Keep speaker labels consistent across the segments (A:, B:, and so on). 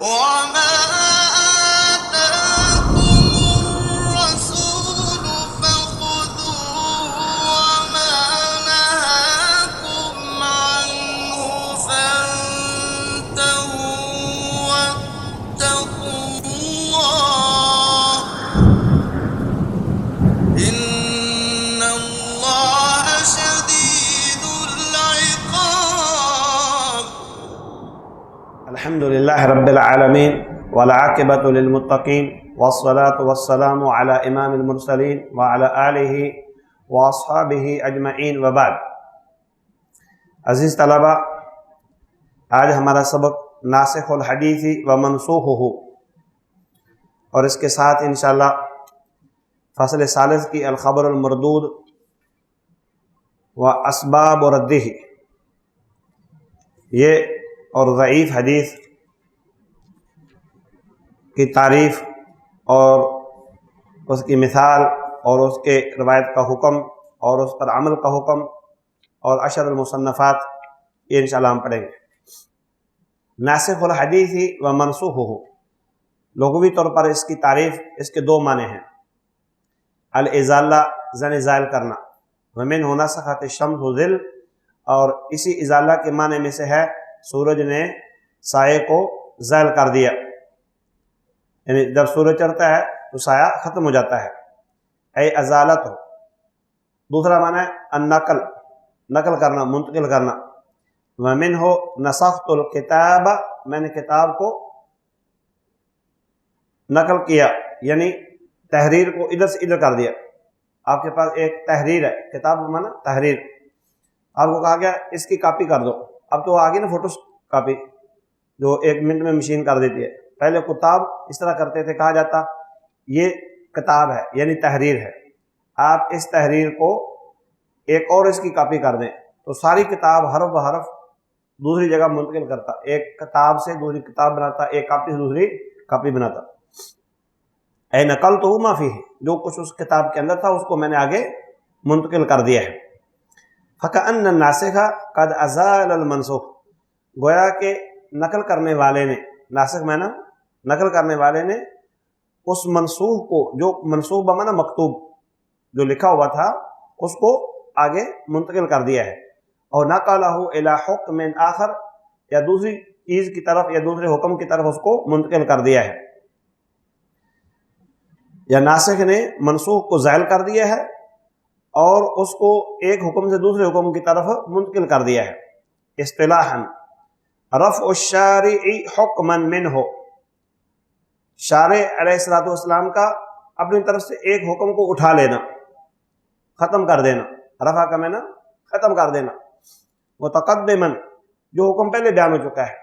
A: وما آتاكم الرسول فخذوه وما نهاكم عنه فانتهوا واتقوا الله إن الله شديد العقاب.
B: الحمد لله رب العالمين والعاقبة للمتقين والصلاة والسلام على امام المرسلين وعلى آلہ واصحابہ اجمعین وبعد. عزیز طلبہ، آج ہمارا سبق ناسخ الحدیث و منسوخہ اور اس کے ساتھ انشاءاللہ فصل ثالث کی الخبر المردود و اسباب ردہ، یہ اور ضعیف حدیث کی تعریف اور اس کی مثال اور اس کے روایت کا حکم اور اس پر عمل کا حکم اور اشر المصنفات، یہ انشاءاللہ ہم پڑھیں گے. ناسخ الحدیث و منسوخہ، لغوی طور پر اس کی تعریف، اس کے دو معنی ہیں. الازالہ، زن زائل کرنا، ومن نسخت الشمس ظل، اور اسی ازالہ کے معنی میں سے ہے سورج نے سائے کو زائل کر دیا، یعنی جب سورج چڑھتا ہے تو سایہ ختم ہو جاتا ہے، اے ازالت ہو. دوسرا معنی ہے النقل، نقل کرنا، منتقل کرنا. ومن ہو نسخت الکتاب، میں نے کتاب کو نقل کیا، یعنی تحریر کو ادھر سے ادھر کر دیا. آپ کے پاس ایک تحریر ہے، کتاب مانا تحریر، آپ کو کہا گیا اس کی کاپی کر دو. اب تو آگے نا فوٹو کاپی جو 1 منٹ میں مشین کر دیتی ہے. پہلے کتاب اس طرح کرتے تھے، کہا جاتا یہ کتاب ہے یعنی تحریر ہے، آپ اس تحریر کو ایک اور اس کی کاپی کر دیں تو ساری کتاب حرف بحرف دوسری جگہ منتقل کرتا، ایک کتاب سے دوسری کتاب بناتا، ایک کاپی سے دوسری کاپی بناتا. اے نقل تو ما فیہ، جو کچھ اس کتاب کے اندر تھا اس کو میں نے آگے منتقل کر دیا ہے. فَكَأَنَّ النَّاسِخَ قَدْ أَزَالَ الْمَنْسُوخ، گویا کہ نقل کرنے والے نے، ناسخ میں نا نقل کرنے والے نے اس منسوخ کو، جو منسوخ بمانا مکتوب، جو لکھا ہوا تھا اس کو آگے منتقل کر دیا ہے. اور نَقَلَهُ إِلَى حُكْمٍ آخر، یا دوسری چیز کی طرف یا دوسرے حکم کی طرف اس کو منتقل کر دیا ہے. یا ناسخ نے منسوخ کو زائل کر دیا ہے اور اس کو ایک حکم سے دوسرے حکم کی طرف منتقل کر دیا ہے. اصطلاحاً رفع الشارع حکما منہ، شارع علیہ السلام کا اپنی طرف سے ایک حکم کو اٹھا لینا، ختم کر دینا. رفع کا معنی ختم کر دینا. متقدما، جو حکم پہلے بیان ہو چکا ہے،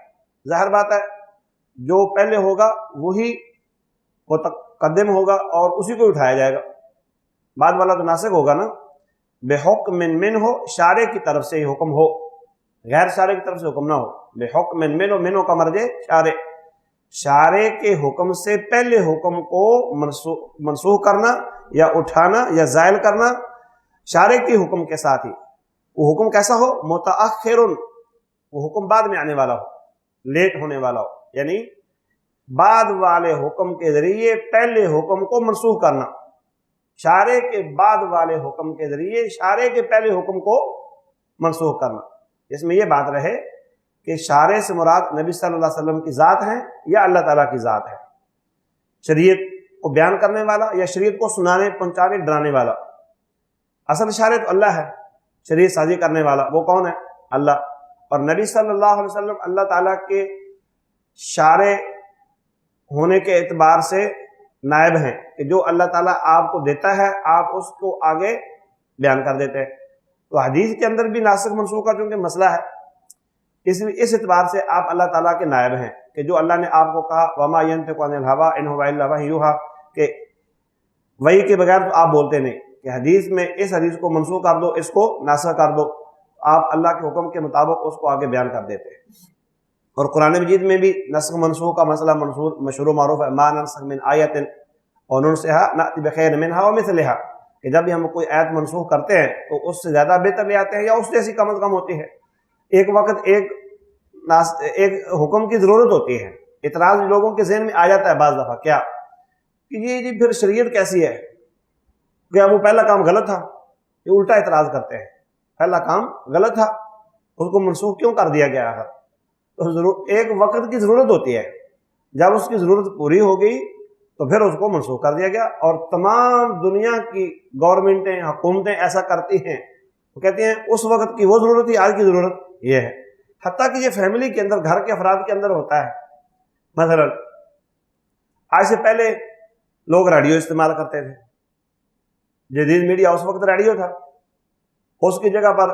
B: ظاہر بات ہے جو پہلے ہوگا وہی متقدم ہوگا اور اسی کو اٹھایا جائے گا. بعد والا تو ناسخ ہوگا نا. بحکم منہ، شارع کی طرف سے حکم ہو، غیر شارع کی طرف سے حکم نہ ہو. بحکم منہ، منہ کا مرجع شارع، شارع کے حکم سے پہلے حکم کو منسوخ کرنا یا اٹھانا یا زائل کرنا شارع کے حکم کے ساتھ ہی. وہ حکم کیسا ہو؟ متأخر، وہ حکم بعد میں آنے والا ہو، لیٹ ہونے والا ہو، یعنی بعد والے حکم کے ذریعے پہلے حکم کو منسوخ کرنا، شارع کے بعد والے حکم کے ذریعے شارع کے پہلے حکم کو منسوخ کرنا. اس میں یہ بات رہے کہ شارع سے مراد نبی صلی اللہ علیہ وسلم کی ذات ہے یا اللہ تعالیٰ کی ذات ہے، شریعت کو بیان کرنے والا یا شریعت کو سنانے، پہنچانے، ڈرانے والا. اصل شارع تو اللہ ہے، شریعت سازی کرنے والا وہ کون ہے؟ اللہ. اور نبی صلی اللہ علیہ وسلم اللہ تعالیٰ کے شارع ہونے کے اعتبار سے نائب ہیں کہ جو اللہ تعالیٰ آپ کو دیتا ہے آپ اس کو آگے بیان کر دیتے ہیں. تو حدیث کے اندر بھی ناسخ منسوخ کا چونکہ مسئلہ ہے، اس اعتبار سے آپ اللہ تعالیٰ کے نائب ہیں کہ جو اللہ نے آپ کو کہا وَمَا يَنْطِقُ عَنِ الْهَوَىٰ إِنْ هُوَ إِلَّا وَحْيٌ يُوحَىٰ، کہ وحی کے بغیر تو آپ بولتے نہیں، کہ حدیث میں اس حدیث کو منسوخ کر دو، اس کو ناسخ کر دو، آپ اللہ کے حکم کے مطابق اس کو آگے بیان کر دیتے ہیں. اور قرآن مجید میں بھی نسخ منسوخ کا مسئلہ مشہور و معروف ہے. مَا نَنسَخْ مِنْ آیَةٍ وَنُنسِخْهَا نَأْتِ بِخَيْرٍ مِنْهَا وَمِثْلِهَا، کہ جب بھی ہم کوئی آیت منسوخ کرتے ہیں تو اس سے زیادہ بہتر لے آتے ہیں یا اس جیسی کم از کم ہوتی ہے. ایک وقت ایک حکم کی ضرورت ہوتی ہے، اعتراض لوگوں کے ذہن میں آ جاتا ہے بعض دفعہ کیا کہ یہ جی پھر شریعت کیسی ہے، کیا وہ پہلا کام غلط تھا؟ یہ الٹا اعتراض کرتے ہیں، پہلا کام غلط تھا، اس کو منسوخ کیوں کر دیا گیا؟ تو ایک وقت کی ضرورت ہوتی ہے، جب اس کی ضرورت پوری ہو گئی تو پھر اس کو منسوخ کر دیا گیا۔ اور تمام دنیا کی گورنمنٹیں، حکومتیں ایسا کرتی ہیں، وہ کہتے ہیں اس وقت کی وہ ضرورت تھی، آج کی ضرورت یہ ہے۔ حتیٰ کہ یہ فیملی کے اندر، گھر کے افراد کے اندر ہوتا ہے۔ مثلا آج سے پہلے لوگ ریڈیو استعمال کرتے تھے، جدید میڈیا اس وقت ریڈیو تھا، اس کی جگہ پر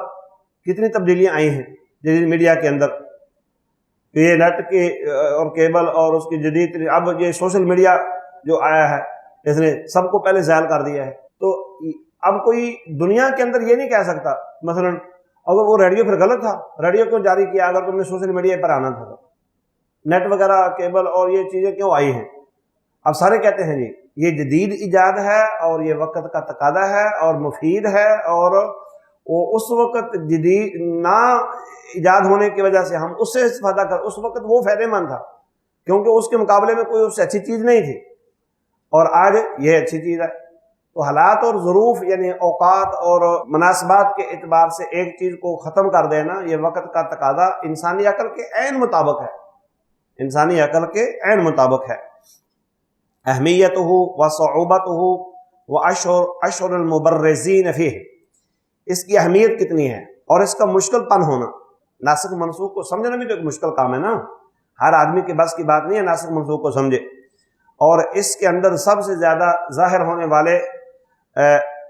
B: کتنی تبدیلیاں آئی ہیں جدید میڈیا کے اندر، یہ نیٹ کے اور کیبل اور اس کی جدید، اب یہ سوشل میڈیا جو آیا ہے اس نے سب کو پہلے زائل کر دیا ہے۔ تو اب کوئی دنیا کے اندر یہ نہیں کہہ سکتا مثلا اگر وہ ریڈیو پھر غلط تھا، ریڈیو کیوں جاری کیا اگر تم نے سوشل میڈیا پر آنا تھا؟ تو نیٹ وغیرہ کیبل اور یہ چیزیں کیوں آئی ہیں؟ اب سارے کہتے ہیں جی یہ جدید ایجاد ہے اور یہ وقت کا تقاضا ہے اور مفید ہے، اور وہ اس وقت جدید نہ ایجاد ہونے کی وجہ سے ہم اس سے استفادہ کر، اس وقت وہ فائدہ مند تھا کیونکہ اس کے مقابلے میں کوئی اس سے اچھی چیز نہیں تھی، اور آج یہ اچھی چیز ہے۔ تو حالات اور ظروف یعنی اوقات اور مناسبات کے اعتبار سے ایک چیز کو ختم کر دینا، یہ وقت کا تقاضا انسانی عقل کے عین مطابق ہے، انسانی عقل کے عین مطابق ہے۔ اہمیتہ و صعوبتہ و اشہر المبرزین فیہ، اس کی اہمیت کتنی ہے اور اس کا مشکل پن ہونا۔ ناسخ منسوخ کو سمجھنا بھی تو ایک مشکل کام ہے نا، ہر آدمی کے بس کی بات نہیں ہے ناسخ منسوخ کو سمجھے۔ اور اس کے اندر سب سے زیادہ ظاہر ہونے والے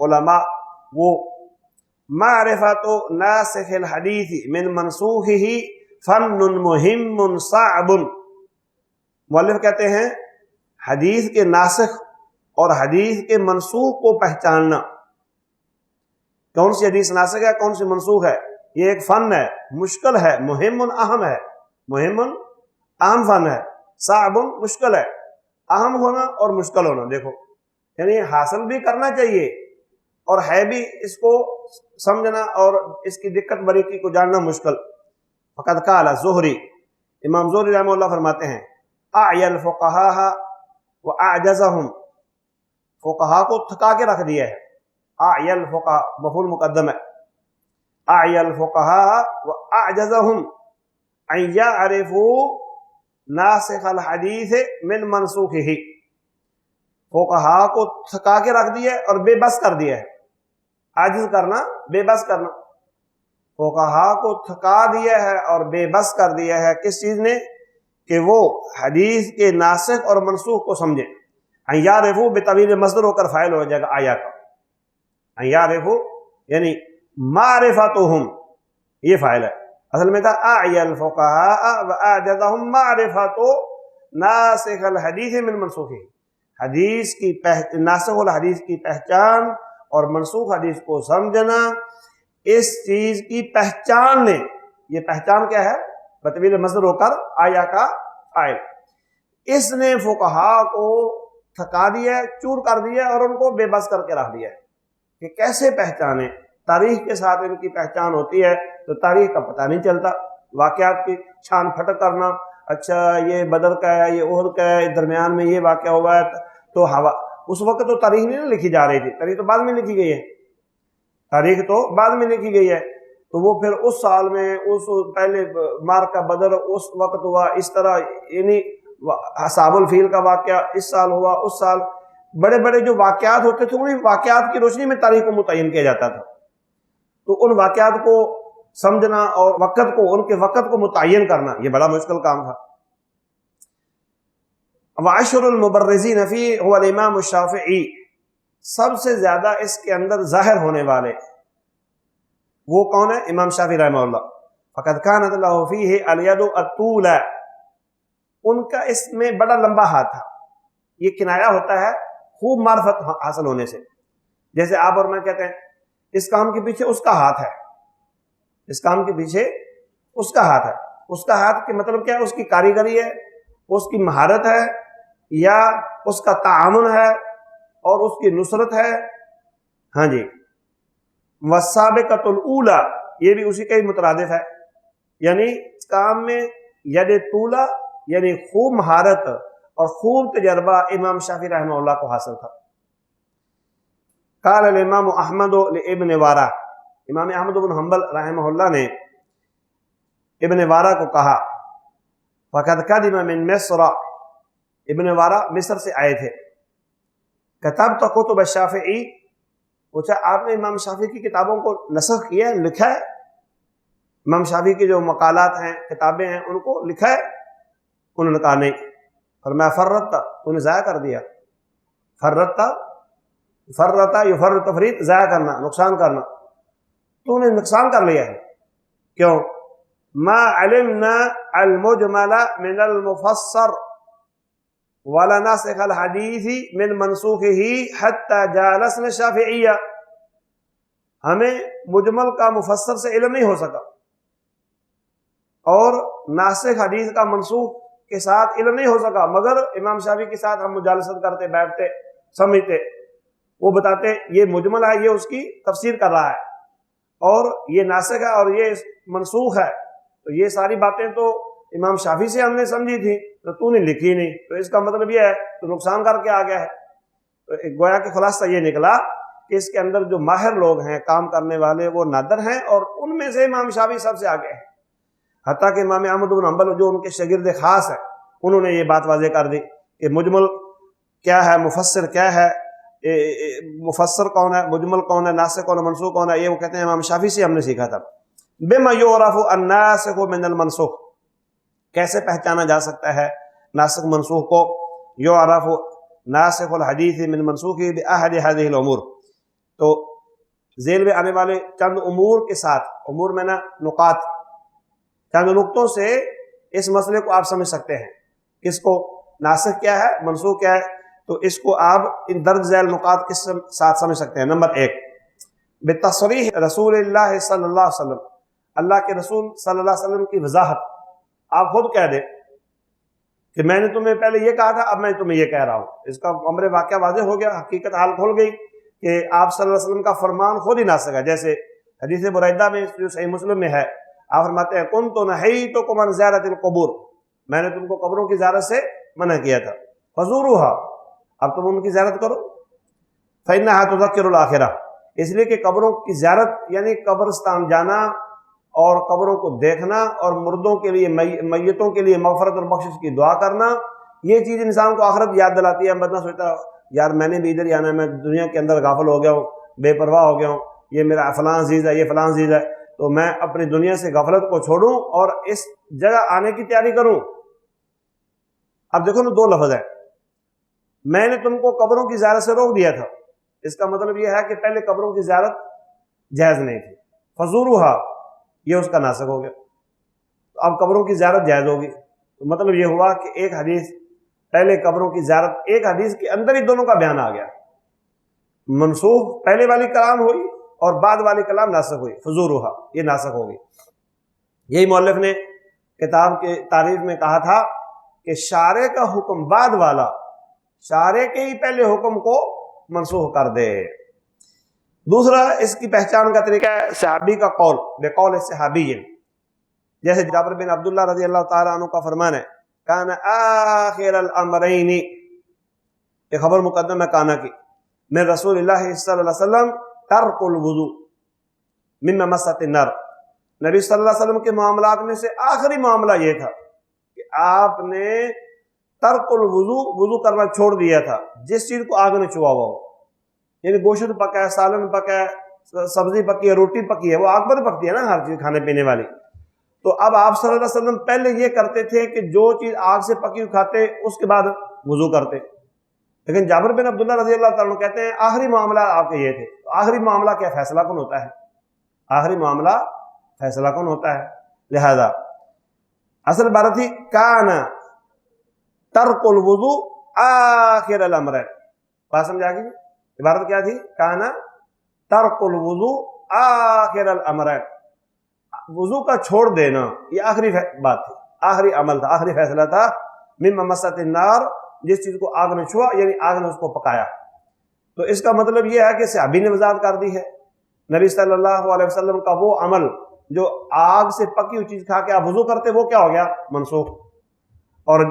B: علماء وہ معرفت ناسخ الحدیث من منسوخہ فن مہم صعب، مؤلف کہتے ہیں حدیث کے ناسخ اور حدیث کے منسوخ کو پہچاننا، کون سی حدیث ناسخ ہے کون سی منسوخ ہے، یہ ایک فن ہے، مشکل ہے، مہم اہم ہے، مہم اہم فن ہے، صعب مشکل ہے، اہم ہونا اور مشکل ہونا، دیکھو یعنی حاصل بھی کرنا چاہیے اور ہے بھی اس کو سمجھنا اور اس کی دقت باریکی کو جاننا مشکل۔ فقد قال زہری، امام زہری رحمہ اللہ فرماتے ہیں اعی الفقہاء واعجزہم، فقہا کو تھکا کے رکھ دیا ہے، اعی الفقہاء مفعول مقدم ہے، اعی الفقہاء واعجزہم ان یعرفوا ناسخ الحدیث من منسوخہ، فقہا کو تھکا کے رکھ دیا ہے اور بے بس کر دیا ہے، عاجز کرنا بے بس کرنا، فقہا کو تھکا دیا ہے اور بے بس کر دیا ہے کس چیز نے؟ کہ وہ حدیث کے ناسخ اور منسوخ کو سمجھیں۔ ان یعرفوا بطویل مصدر ہو کر فاعل ہو جائے گا آیا کا، ان یعرفوا یعنی معرفتہم یہ فاعل ہے، اصل میں تھا اعی الفقہاء واعجزہم معرفت ناسخ الحدیث من منسوخہ، حدیث کی ناسخ الحدیث کی پہچان اور منسوخ حدیث کو سمجھنا، اس چیز کی پہچان نے، یہ پہچان کیا ہے؟ بطویل مصدر ہو کر آیا کا فاعل، اس نے فقہا کو تھکا دیا، چور کر دیا اور ان کو بے بس کر کے رکھ دیا کہ کیسے پہچانے۔ تاریخ کے ساتھ ان کی پہچان ہوتی ہے تو تاریخ کا پتہ نہیں چلتا، واقعات کی چھان پھٹک کرنا، اچھا یہ بدر کا ہے، یہ احد کا ہے، درمیان میں یہ واقعہ ہوا ہے، تو اس وقت تو تاریخ نہیں لکھی جا رہی تھی، تاریخ تو بعد میں لکھی گئی ہے، تاریخ تو بعد میں لکھی گئی ہے، تو وہ پھر اس سال میں اس پہلے معرکہ بدر اس وقت ہوا، اس طرح یعنی اصحاب الفیل کا واقعہ اس سال ہوا، اس سال بڑے بڑے جو واقعات ہوتے تھے انہیں واقعات کی روشنی میں تاریخ کو متعین کیا جاتا تھا، تو ان واقعات کو سمجھنا اور وقت کو، ان کے وقت کو متعین کرنا یہ بڑا مشکل کام تھا۔ واشر المبرزین فی هو الامام الشافعی، سب سے زیادہ اس کے اندر ظاہر ہونے والے وہ کون ہے؟ امام شافعی رحمہ اللہ۔ فقد كانت له فیہ الید الطول، ان کا اس میں بڑا لمبا ہاتھ تھا، یہ کنایا ہوتا ہے خوب معرفت حاصل ہونے سے، جیسے آپ اور میں کہتے ہیں اس کام کے پیچھے اس کا ہاتھ ہے، اس کام کے پیچھے اس کا ہاتھ ہے، اس کا ہاتھ کے مطلب کیا ہے؟ اس کی کاریگری ہے، اس کی مہارت ہے، یا اس کا تعاون ہے اور اس کی نصرت ہے، ہاں جی۔ والسابقۃ الاولی، یہ بھی اسی کا ہی مترادف ہے، یعنی اس کام میں ید طولہ یعنی خوب مہارت اور خوب تجربہ امام شافعی رحمہ اللہ کو حاصل تھا۔ قال الامام احمد لابن وارا، امام احمد بن حنبل رحمہ اللہ نے ابن وارا کو کہا، فقد قدم من مصر، ابن وارا مصر سے آئے تھے، کتبت کتب الشافعی، پوچھا آپ نے امام شافعی کی کتابوں کو نسخ کیا ہے، لکھا ہے؟ امام شافعی کی جو مقالات ہیں، کتابیں ہیں، ان کو لکھا ہے؟ انہوں نے کہا نہیں۔ فرمایا فرطت، تو نے ضائع کر دیا۔ فرط یفرط تفریط، ضائع کرنا، نقصان کرنا، تو نے نقصان کر لیا ہے۔ کیوں؟ ما علمنا المجمل من المفسر ولا ناسخ الحدیث من منسوخه حتى جالسنا الشافعیہ، ہمیں مجمل کا مفسر سے علم نہیں ہو سکا اور ناسخ حدیث کا منسوخ کے ساتھ علم نہیں ہو سکا، مگر امام شافعی کے ساتھ ہم مجالست کرتے، بیٹھتے، سمجھتے، وہ بتاتے یہ مجمل ہے، یہ اس کی تفسیر کر رہا ہے، اور یہ ناسخ ہے اور یہ منسوخ ہے، تو یہ ساری باتیں تو امام شافعی سے ہم نے سمجھی تھی، تو نے لکھی نہیں، تو اس کا مطلب یہ ہے تو نقصان کر کے آ گیا ہے۔ تو گویا کہ خلاصہ یہ نکلا کہ اس کے اندر جو ماہر لوگ ہیں، کام کرنے والے، وہ نادر ہیں، اور ان میں سے امام شافعی سب سے آگے ہیں۔ حتیٰ کہ امام احمد بن حنبل جو ان کے شاگرد خاص ہیں، انہوں نے یہ بات واضح کر دی کہ مجمل کیا ہے، مفسر کیا ہے، مفسر کون ہے، مجمل کون ہے، ناسخ کون ہے، منسوخ کون ہے، یہ وہ کہتے ہیں امام شافعی سے ہم نے سیکھا تھا۔ بما یعرف الناسخ من المنسوخ، کیسے پہچانا جا سکتا ہے ناسخ منسوخ کو؟ یعرف ناسخ الحدیث من منسوخ باحد هذه الامور، تو ذیل میں آنے والے چند امور کے ساتھ، امور میں نا نقاط، چند نقطوں سے اس مسئلے کو آپ سمجھ سکتے ہیں۔ کس کو؟ ناسخ کیا ہے، منسوخ کیا ہے، تو اس کو آپ ان درج ذیل نقاط کے ساتھ سمجھ سکتے ہیں۔ نمبر 1، بتصریح رسول اللہ صلی اللہ علیہ وسلم، اللہ کے رسول صلی اللہ علیہ وسلم کی وضاحت، آپ خود کہہ دیں کہ میں نے تمہیں پہلے یہ کہا تھا، اب میں تمہیں یہ کہہ رہا ہوں، اس کا امر واقعہ واضح ہو گیا، حقیقت حال کھول گئی کہ آپ صلی اللہ علیہ وسلم کا فرمان خود ہی ناسخ ہے۔ جیسے حدیث بریدہ میں جو صحیح مسلم میں ہے، آپ فرماتے ہیں کنت نہیتکم عن زیارت القبور، میں نے تم کو قبروں کی زیارت سے منع کیا تھا، فزوروها، اب تم ان کی زیارت کرو، فإنها تذکر الآخرہ، اس لیے کہ قبروں کی زیارت یعنی قبرستان جانا اور قبروں کو دیکھنا اور مردوں کے لیے، میتوں کے لیے مغفرت اور بخشش کی دعا کرنا، یہ چیز انسان کو آخرت یاد دلاتی ہے۔ بندہ سوچتا یار میں نے بھی ادھر ہی آنا ہے، میں دنیا کے اندر غافل ہو گیا ہوں، بے پرواہ ہو گیا ہوں، یہ میرا فلاں عزیز ہے، یہ فلاں عزیز ہے، تو میں اپنی دنیا سے غفلت کو چھوڑوں اور اس جگہ آنے کی تیاری کروں۔ اب دیکھو نا، دو لفظ ہے، میں نے تم کو قبروں کی زیارت سے روک دیا تھا، اس کا مطلب یہ ہے کہ پہلے قبروں کی زیارت جائز نہیں تھی، فزوروها یہ اس کا ناسخ ہو گیا، تو اب قبروں کی زیارت جائز ہوگی، تو مطلب یہ ہوا کہ ایک حدیث پہلے قبروں کی زیارت، ایک حدیث کے اندر ہی دونوں کا بیان آ گیا، منسوخ پہلے والی کلام ہوئی اور بعد والی کلام ناسخ ہوئی، فزوروها یہ ناسخ ہوگی۔ یہی مؤلف نے کتاب کے تعریف میں کہا تھا کہ شارع کا حکم بعد والا شارع کے ہی پہلے حکم کو منسوخ کر دے۔ دوسرا اس کی پہچان کا طریقہ ہے صحابی کا قول، بقول صحابی، جیسے جابر بن عبداللہ رضی اللہ تعالیٰ عنہ کا فرمان ہے، کان آخر الامرین، یہ خبر مقدم ہے کانا کی، من رسول اللہ صلی اللہ علیہ وسلم ترک الوضو مما مست النار، نبی صلی اللہ علیہ وسلم کے معاملات میں سے آخری معاملہ یہ تھا کہ آپ نے ترک الوضو، وضو کرنا چھوڑ دیا تھا جس چیز کو آگ نے چھوا ہوا ہو، یعنی گوشت پکا ہے، سالن پکا ہے، سبزی پکی ہے، روٹی پکی ہے، وہ آگ پر پکتی ہے نا ہر چیز کھانے پینے والی، تو اب آپ صلی اللہ علیہ وسلم پہلے یہ کرتے تھے کہ جو چیز آگ سے پکی ہوئی کھاتے اس کے بعد وضو کرتے، لیکن جابر بن عبداللہ رضی اللہ تعالیٰ عنہ کہتے ہیں آخری معاملہ آپ کے یہ تھے، تو آخری معاملہ کیا فیصلہ کن ہوتا ہے، آخری معاملہ فیصلہ کن ہوتا ہے، لہذا اصل عبارت تھی کان ترک الوضو آخر الامرین، بات سمجھا گئی؟ عبارت کیا تھی؟ کان ترک الوضو آخر الامرین، وضو کا چھوڑ دینا یہ آخری بات تھی، آخری عمل تھا، آخری فیصلہ تھا، مما مست النار، جس چیز کو آگ نے چھوا یعنی آگ نے اس کو پکایا، تو اس کا مطلب یہ ہے کہ صحابی نے وضاحت کر دی ہے، نبی صلی اللہ علیہ وسلم کا وہ عمل جو آگ سے پکی ہوئی چیز کھا کے آپ وضو کرتے وہ کیا ہو گیا؟ منسوخ۔ اور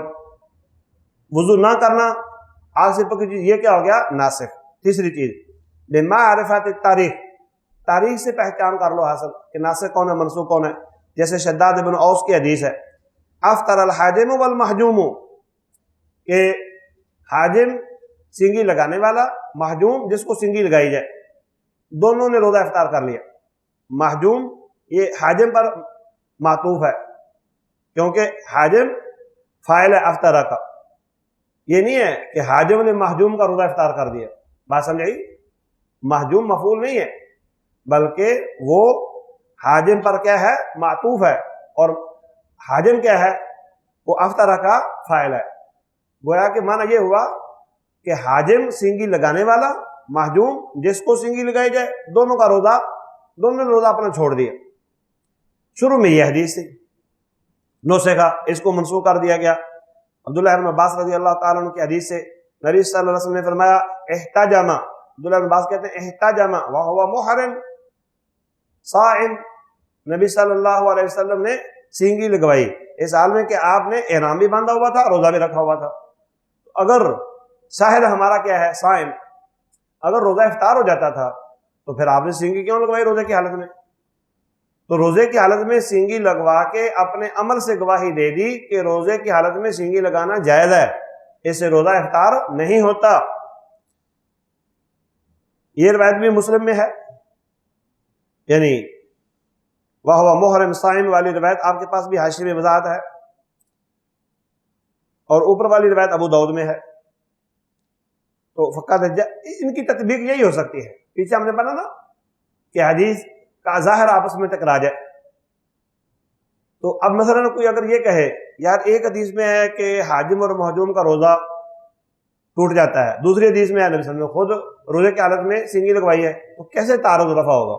B: وضو نہ کرنا آگ سے پکی چیز، یہ کیا ہو گیا؟ ناسخ۔ تیسری چیز بمعرفت التاریخ، تاریخ سے پہچان کر لو حاصل کہ ناسخ کون ہے منسوخ کون ہے۔ جیسے شداد بن اوس کی حدیث ہے افطر الحاجم والمحجوم، کہ حاجم سینگی لگانے والا، محجوم جس کو سینگی لگائی جائے، دونوں نے روزہ افطار کر لیا۔ محجوم یہ حاجم پر معطوف ہے کیونکہ حاجم فاعل ہے افطر کا، یہ نہیں ہے کہ حاجم نے محجوم کا روزہ افطار کر دیا۔ بات سمجھائی؟ محجوم مفعول نہیں ہے بلکہ وہ حاجم پر کیا ہے؟ معطوف ہے، اور حاجم کیا ہے؟ وہ افطر کا فاعل ہے۔ گویا کہ معنی یہ ہوا کہ حاجم سینگی لگانے والا، محجوم جس کو سینگی لگائی جائے، دونوں نے روزہ اپنا چھوڑ دیا۔ شروع میں یہ حدیث تھی، نوسکھا، اس کو منسوخ کر دیا گیا۔ عبداللہ بن عباس رضی اللہ تعالیٰ عنہ کی حدیث سے نبی صلی اللہ علیہ وسلم نے فرمایا احتجم، عبداللہ بن عباس کہتے ہیں احتجم وہو محرم صائم، نبی صلی اللہ علیہ وسلم نے سینگی لگوائی اس حال میں کہ آپ نے احرام بھی باندھا ہوا تھا، روزہ بھی رکھا ہوا تھا۔ اگر شاہد ہمارا کیا ہے؟ صائم، اگر روزہ افطار ہو جاتا تھا تو پھر آپ نے سینگی کیوں لگوائی روزے کی حالت میں؟ تو روزے کی حالت میں سینگی لگوا کے اپنے عمل سے گواہی دے دی کہ روزے کی حالت میں سینگی لگانا جائز ہے، اس سے روزہ افطار نہیں ہوتا۔ یہ روایت بھی مسلم میں ہے، یعنی وہو محرم صائم والی روایت آپ کے پاس بھی حاشیے میں وضاحت ہے، اور اوپر والی روایت ابو داؤد میں ہے۔ تو فقط ان کی تطبیق یہی ہو سکتی ہے، پیچھے ہم نے پڑھا نا کہ حدیث کا ظاہر آپس میں ٹکرا جائے۔ تو اب مثلا کوئی اگر یہ کہے یار ایک حدیث میں ہے کہ حاجم اور محجوم کا روزہ ٹوٹ جاتا ہے، دوسری حدیث میں ہے نبی صلی اللہ علیہ وسلم نے خود روزے کی حالت میں سینگی لگوائی ہے، تو کیسے تعارض رفع ہوگا؟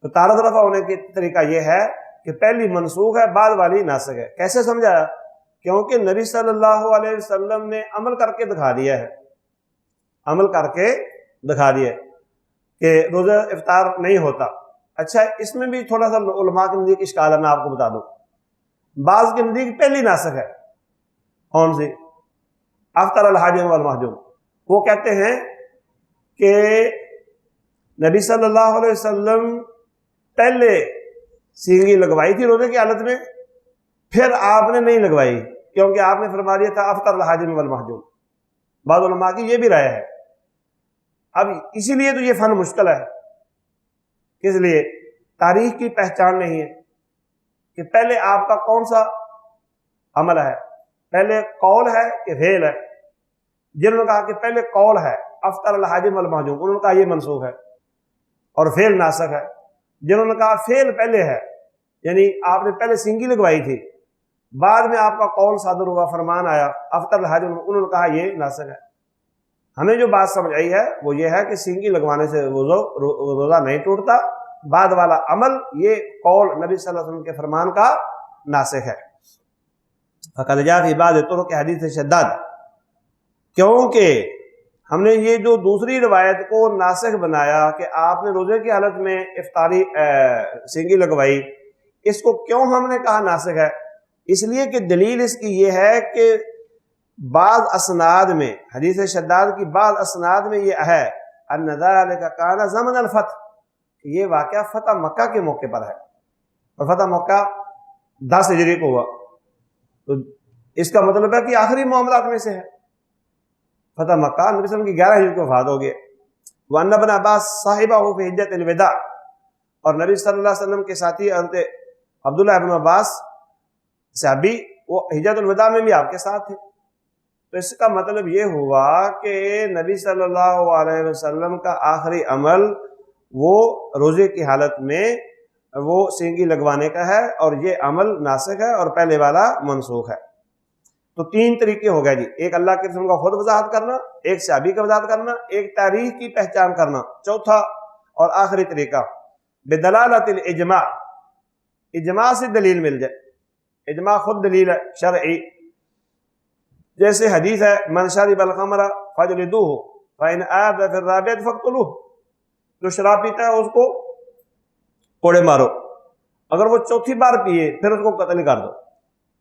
B: تو تعارض رفع ہونے کی طریقہ یہ ہے کہ پہلی منسوخ ہے، بعد والی ناسخ ہے۔ کیسے سمجھایا؟ کیونکہ نبی صلی اللہ علیہ وسلم نے عمل کر کے دکھا دیا ہے، عمل کر کے دکھا دیا ہے کہ روزہ افطار نہیں ہوتا۔ اچھا، اس میں بھی تھوڑا سا علماء کے نزدیک اشکال ہے، میں آپ کو بتا دوں۔ بعض کے نزدیک پہلی ناسخ ہے، کون سی؟ افطر الحاجم والمحجوم۔ وہ کہتے ہیں کہ نبی صلی اللہ علیہ وسلم پہلے سینگی لگوائی تھی روزے کی حالت میں، پھر آپ نے نہیں لگوائی کیونکہ آپ نے فرما دیا تھا افطر الحاجم والمحجوم۔ بعض علماء کی یہ بھی رائے ہے۔ اب اسی لیے تو یہ فن مشکل ہے، کس لیے؟ تاریخ کی پہچان نہیں ہے کہ پہلے آپ کا کون سا عمل ہے، پہلے قول ہے کہ فعل ہے۔ جنہوں نے کہا کہ پہلے قول ہے افطر الحاجم والمحجوم، انہوں نے کہا یہ منسوخ ہے اور فعل ناسخ ہے۔ جنہوں نے کہا فعل پہلے ہے، یعنی آپ نے پہلے سینگی لگوائی تھی، بعد میں آپ کا قول صادر ہوا، فرمان آیا افطر الحاجم، انہوں نے کہا یہ ناسخ ہے۔ ہمیں جو بات سمجھ آئی ہے وہ یہ ہے کہ سینگی لگوانے سے روزہ نہیں ٹوٹتا، بعد والا عمل یہ قول نبی صلی اللہ علیہ وسلم کے فرمان کا ناسخ ہے۔ فقد جاء فی بعض طرق حدیث شداد، کیونکہ ہم نے یہ جو دوسری روایت کو ناسخ بنایا کہ آپ نے روزے کی حالت میں افطاری سینگی لگوائی، اس کو کیوں ہم نے کہا ناسخ ہے؟ اس لیے کہ دلیل اس کی یہ ہے کہ بعض اسناد میں، حدیث شداد کی بعض اسناد میں یہ ہے ان ذلک کان زمن الفتح، یہ واقعہ فتح مکہ کے موقع پر ہے، اور فتح مکہ 10 ہجری کو ہوا، تو اس کا مطلب ہے کہ آخری معاملات میں سے ہے۔ فتح مکہ نبی صلی اللہ علیہ وسلم کی 11 ہجری کو وفات ہو گئے۔ وان ابن عباس صاحبہ فی حجۃ الوداع، اور نبی صلی اللہ علیہ وسلم کے ساتھی حضرت عبداللہ ابن عباس صحابی، وہ حجۃ الوداع میں بھی آپ کے ساتھ تھے۔ تو اس کا مطلب یہ ہوا کہ نبی صلی اللہ علیہ وسلم کا آخری عمل وہ روزے کی حالت میں وہ سینگی لگوانے کا ہے، اور یہ عمل ناسخ ہے اور پہلے والا منسوخ ہے۔ تو 3 طریقے ہو گئے جی، ایک اللہ کے رسول کا خود وضاحت کرنا، ایک صحابی کا وضاحت کرنا، ایک تاریخ کی پہچان کرنا، چوتھا اور آخری طریقہ بدلالت الاجماع، اجماع سے دلیل مل جائے۔ اجماع خود دلیل ہے شرعی، جیسے حدیث ہے من شرب الخمر فجلدوہ فإن عاد فی الرابعۃ فاقتلوہ، جو شراب پیتا ہے اس کو کوڑے مارو، اگر وہ چوتھی بار پیے پھر اس کو قتل کر دو۔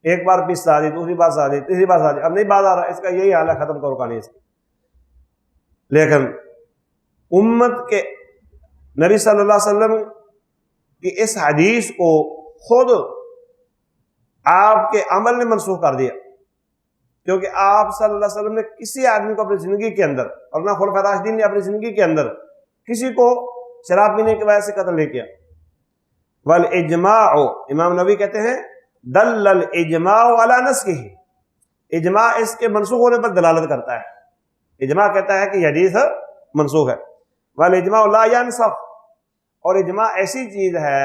B: ایک بار پیس سا دی، دوسری بار سا دی، تیسری بار سا دی، اب نہیں بات آ رہا، اس کا یہی حال ہے، ختم کرو کہانی اس کی۔ لیکن امت کے نبی صلی اللہ علیہ وسلم کی اس حدیث کو خود آپ کے عمل نے منسوخ کر دیا، کیونکہ آپ صلی اللہ علیہ وسلم نے کسی آدمی کو اپنی زندگی کے اندر، اور نہ خلفائے راشدین نے اپنی زندگی کے اندر کسی کو شراب پینے کی وجہ سے قتل نہیں کیا۔ والاجماع، امام نووی کہتے ہیں دل الاجماع علی نسخہ، اجماع اس کے منسوخ ہونے پر دلالت کرتا ہے۔ اجماع کہتا ہے کہ یہ حدیث منسوخ ہے۔ والاجماع لا ینسخ، اور اجماع ایسی چیز ہے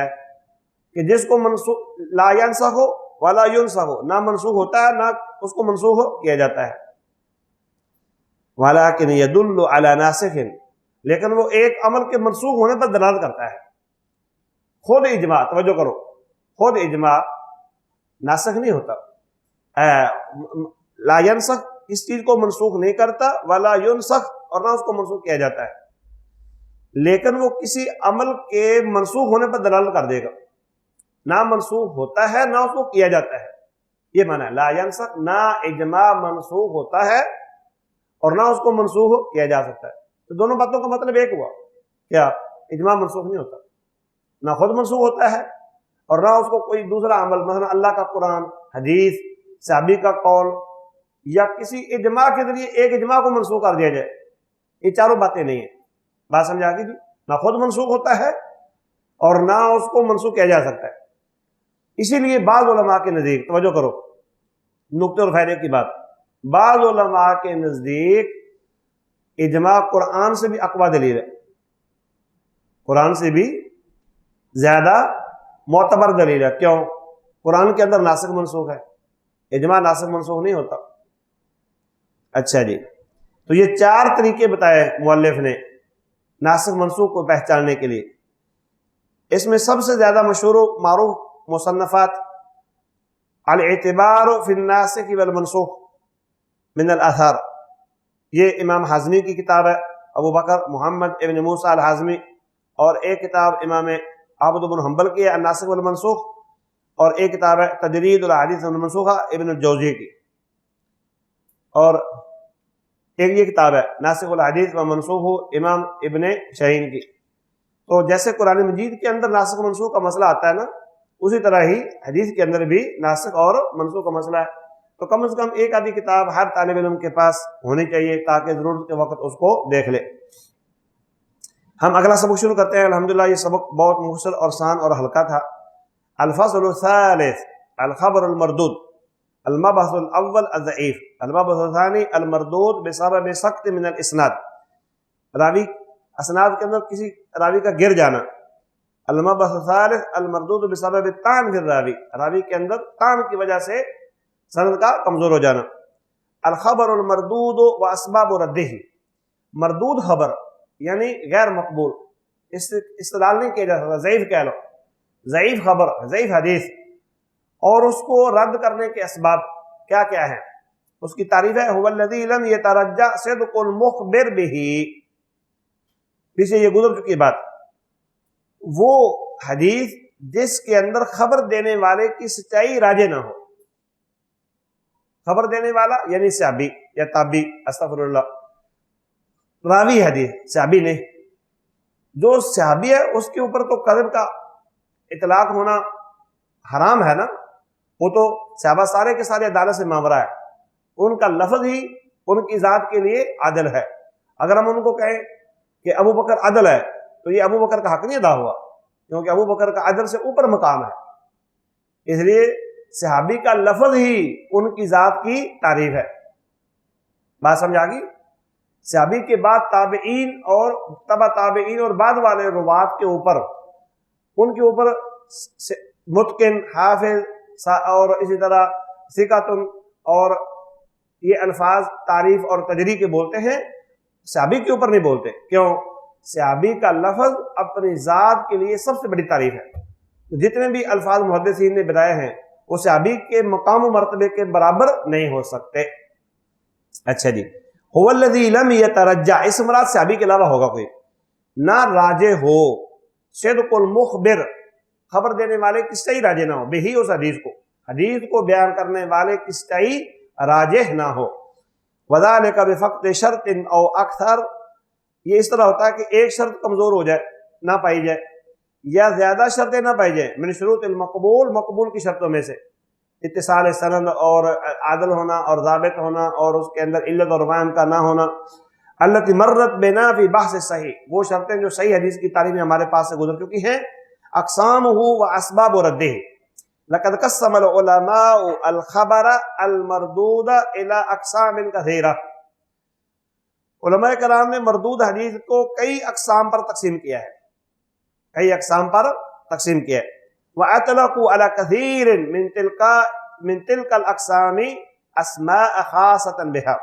B: کہ جس کو منسوخ لا ینسخ ولا ینسخ، نہ منسوخ ہوتا ہے نہ اس کو منسوخ کیا جاتا ہے۔ ولکن یدل علی ناسخ، لیکن وہ ایک عمل کے منسوخ ہونے پر دلالت کرتا ہے۔ خود اجماع، توجہ کرو، خود اجماع ناسخ نہیں ہوتا، لا ینسخ اس چیز کو منسوخ نہیں کرتا، ولا ینسخ اور نہ اس کو منسوخ کیا جاتا ہے، لیکن وہ کسی عمل کے منسوخ ہونے پر دلالت کر دے گا، نہ منسوخ ہوتا ہے نہ اس کو کیا جاتا ہے، یہ معنی ہے لا ینسخ، نہ اجماع منسوخ ہوتا ہے اور نہ اس کو منسوخ کیا جا سکتا ہے۔ تو دونوں باتوں کا مطلب ایک ہوا، کیا اجماع منسوخ نہیں ہوتا، نہ خود منسوخ ہوتا ہے اور نہ اس کو کوئی دوسرا عمل، مثلا اللہ کا قرآن، حدیث، صحابی کا قول یا کسی اجماع کے ذریعے ایک اجماع کو منسوخ کر دیا جائے، یہ چاروں باتیں نہیں ہیں۔ بات سمجھا گی جی؟ نہ خود منسوخ ہوتا ہے اور نہ اس کو منسوخ کیا جا سکتا ہے۔ اسی لیے بعض علماء کے نزدیک، توجہ کرو نقطے اور فائدے کی بات، بعض علماء کے نزدیک اجماع قرآن سے بھی اقوی دلیل ہے، قرآن سے بھی زیادہ معتبر دلیل ہے۔ کیوں؟ قرآن کے اندر ناسخ منسوخ ہے، اجماع ناسخ منسوخ نہیں ہوتا۔ اچھا جی، تو یہ چار طریقے بتائے مؤلف نے ناسخ منسوخ کو پہچاننے کے لیے۔ اس میں سب سے زیادہ مشہور و معروف مصنفات الاعتبار فی الناسخ والمنسوخ من الاثار، یہ امام حازمی کی کتاب ہے، ابو بکر محمد ابن موسیٰ الحازمی، اور ایک کتاب امام احمد بن حنبل کی ہے الناسخ والمنسوخ، اور ایک کتاب ہے تجرید الاحادیث المنسوخہ ابن الجوزی کی، اور ایک یہ کتاب ہے ناسخ الحدیث والمنسوخ امام ابن شاہین کی۔ تو جیسے قرآن مجید کے اندر ناسخ منسوخ کا مسئلہ آتا ہے نا، اسی طرح ہی حدیث کے اندر بھی ناسخ اور منسوخ کا مسئلہ ہے۔ تو کم از کم ایک آدھی کتاب ہر طالب علم کے پاس ہونی چاہیے تاکہ ضرورت کے وقت اس کو دیکھ لے۔ ہم اگلا سبق شروع کرتے ہیں۔ الحمدللہ یہ سبق بہت مختصر اور آسان اور ہلکا تھا۔ الفصل الثالث الخبر المردود، المبحث الاول الضعیف، المبحث الثانی المردود بسبب سقط من الاسناد، راوی اسناد کے اندر کسی راوی کا گر جانا۔ المبحث الثالث المردود بسبب طعن فی الراوی، راوی کے اندر طعن کی وجہ سے سند کا کمزور ہو جانا۔ الخبر المردود و اسباب رده، مردود خبر یعنی غیر مقبول، استدلال نہیں کیا جا سکتا، ضعیف کہہ لو، ضعیف خبر، ضعیف حدیث، اور اس کو رد کرنے کے اسباب کیا کیا ہیں، اس کی تعریف ہے هو الذی لم یترجع صدق المخبر به، پیچھے یہ گزر چکی بات، وہ حدیث جس کے اندر خبر دینے والے کی سچائی راجع نہ ہو، خبر دینے والا یعنی صحابی یا تابعی، استغفر اللہ، راوی حدیث صحابی نے، جو صحابی ہے اس کے اوپر تو کذب کا اطلاق ہونا حرام ہے نا، وہ تو صحابہ سارے کے سارے عدالت سے ماورا ہے، ان کا لفظ ہی ان کی ذات کے لیے عادل ہے۔ اگر ہم ان کو کہیں کہ ابو بکر عدل ہے تو یہ ابو بکر کا حق نہیں ادا ہوا، کیونکہ ابو بکر کا عدل سے اوپر مقام ہے، اس لیے صحابی کا لفظ ہی ان کی ذات کی تعریف ہے۔ بات سمجھا گی؟ صحابی کے بعد تابعین اور تبع تابعین اور بعد والے روات کے اوپر، ان کے اوپر متقن، حافظ اور اسی طرح ثقۃ اور یہ الفاظ تعریف اور تجریح کے بولتے ہیں، صحابی کے اوپر نہیں بولتے۔ کیوں؟ صحابی کا لفظ اپنی ذات کے لیے سب سے بڑی تعریف ہے، جتنے بھی الفاظ محدثین نے بتائے ہیں وہ صحابی کے مقام و مرتبے کے برابر نہیں ہو سکتے۔ اچھا جی، هو الذی لم یترجع، اس مراد صحابی کے علاوہ ہوگا کوئی، نہ راجع ہو، صدق المخبر، خبر دینے والے کی صحیح راجع نہ ہو، بہی اس حدیث کو، حدیث کو بیان کرنے والے کی صحیح راجح نہ ہو. وذالک بفقد شرط او اکثر، یہ اس طرح ہوتا ہے کہ ایک شرط کمزور ہو جائے، نہ پائی جائے، یا زیادہ شرطیں نہ پائی جائیں. من شروط المقبول، مقبول کی شرطوں میں سے اتصال سند اور عادل ہونا اور ضابط ہونا اور اس کے اندر علت اور وہم کا نہ ہونا. التي مرت بنا فی بحث صحیح، وہ شرطیں جو صحیح حدیث کی تعلیم میں ہمارے پاس سے گزر چکی ہیں. اقسامہ و اسباب رده، لقد قسم العلماء الخبر المردود الى اقسام كثيرة، علماء کرام نے مردود حدیث کو کئی اقسام پر تقسیم کیا ہے، کئی اقسام پر تقسیم کیا ہے. وَأَطْلَقُوا عَلَى كَثِيرٍ مِنْ تِلْكَ الْأَقْسَامِ أَسْمَاءَ خَاصَةً بِهَا،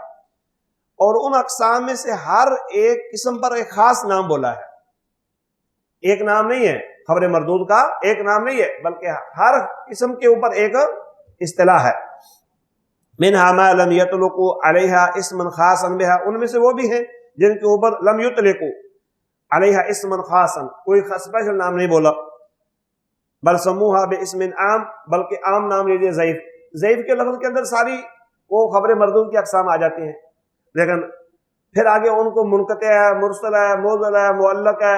B: اور ان اقسام میں سے ہر ایک قسم پر ایک خاص نام بولا ہے. ایک نام نہیں ہے خبر مردود کا، ایک نام نہیں ہے، بلکہ ہر قسم کے اوپر ایک اصطلاح ہے. منها ما لم يطلقوا عليها اسما خاصا بها، ان میں سے وہ بھی ہیں جن کے اوپر لم يطلقوا عليها اسما خاصا، کوئی اسپیشل نام نہیں بولا. بل سموها باسم عام، بلکہ عام نام لے لیے ضعیف. ضعیف کے لفظ کے اندر ساری وہ خبر مردود کی اقسام آ جاتی ہیں، لیکن پھر آگے ان کو منقطع ہے، مرسل ہے، موضوع ہے، معلق ہے،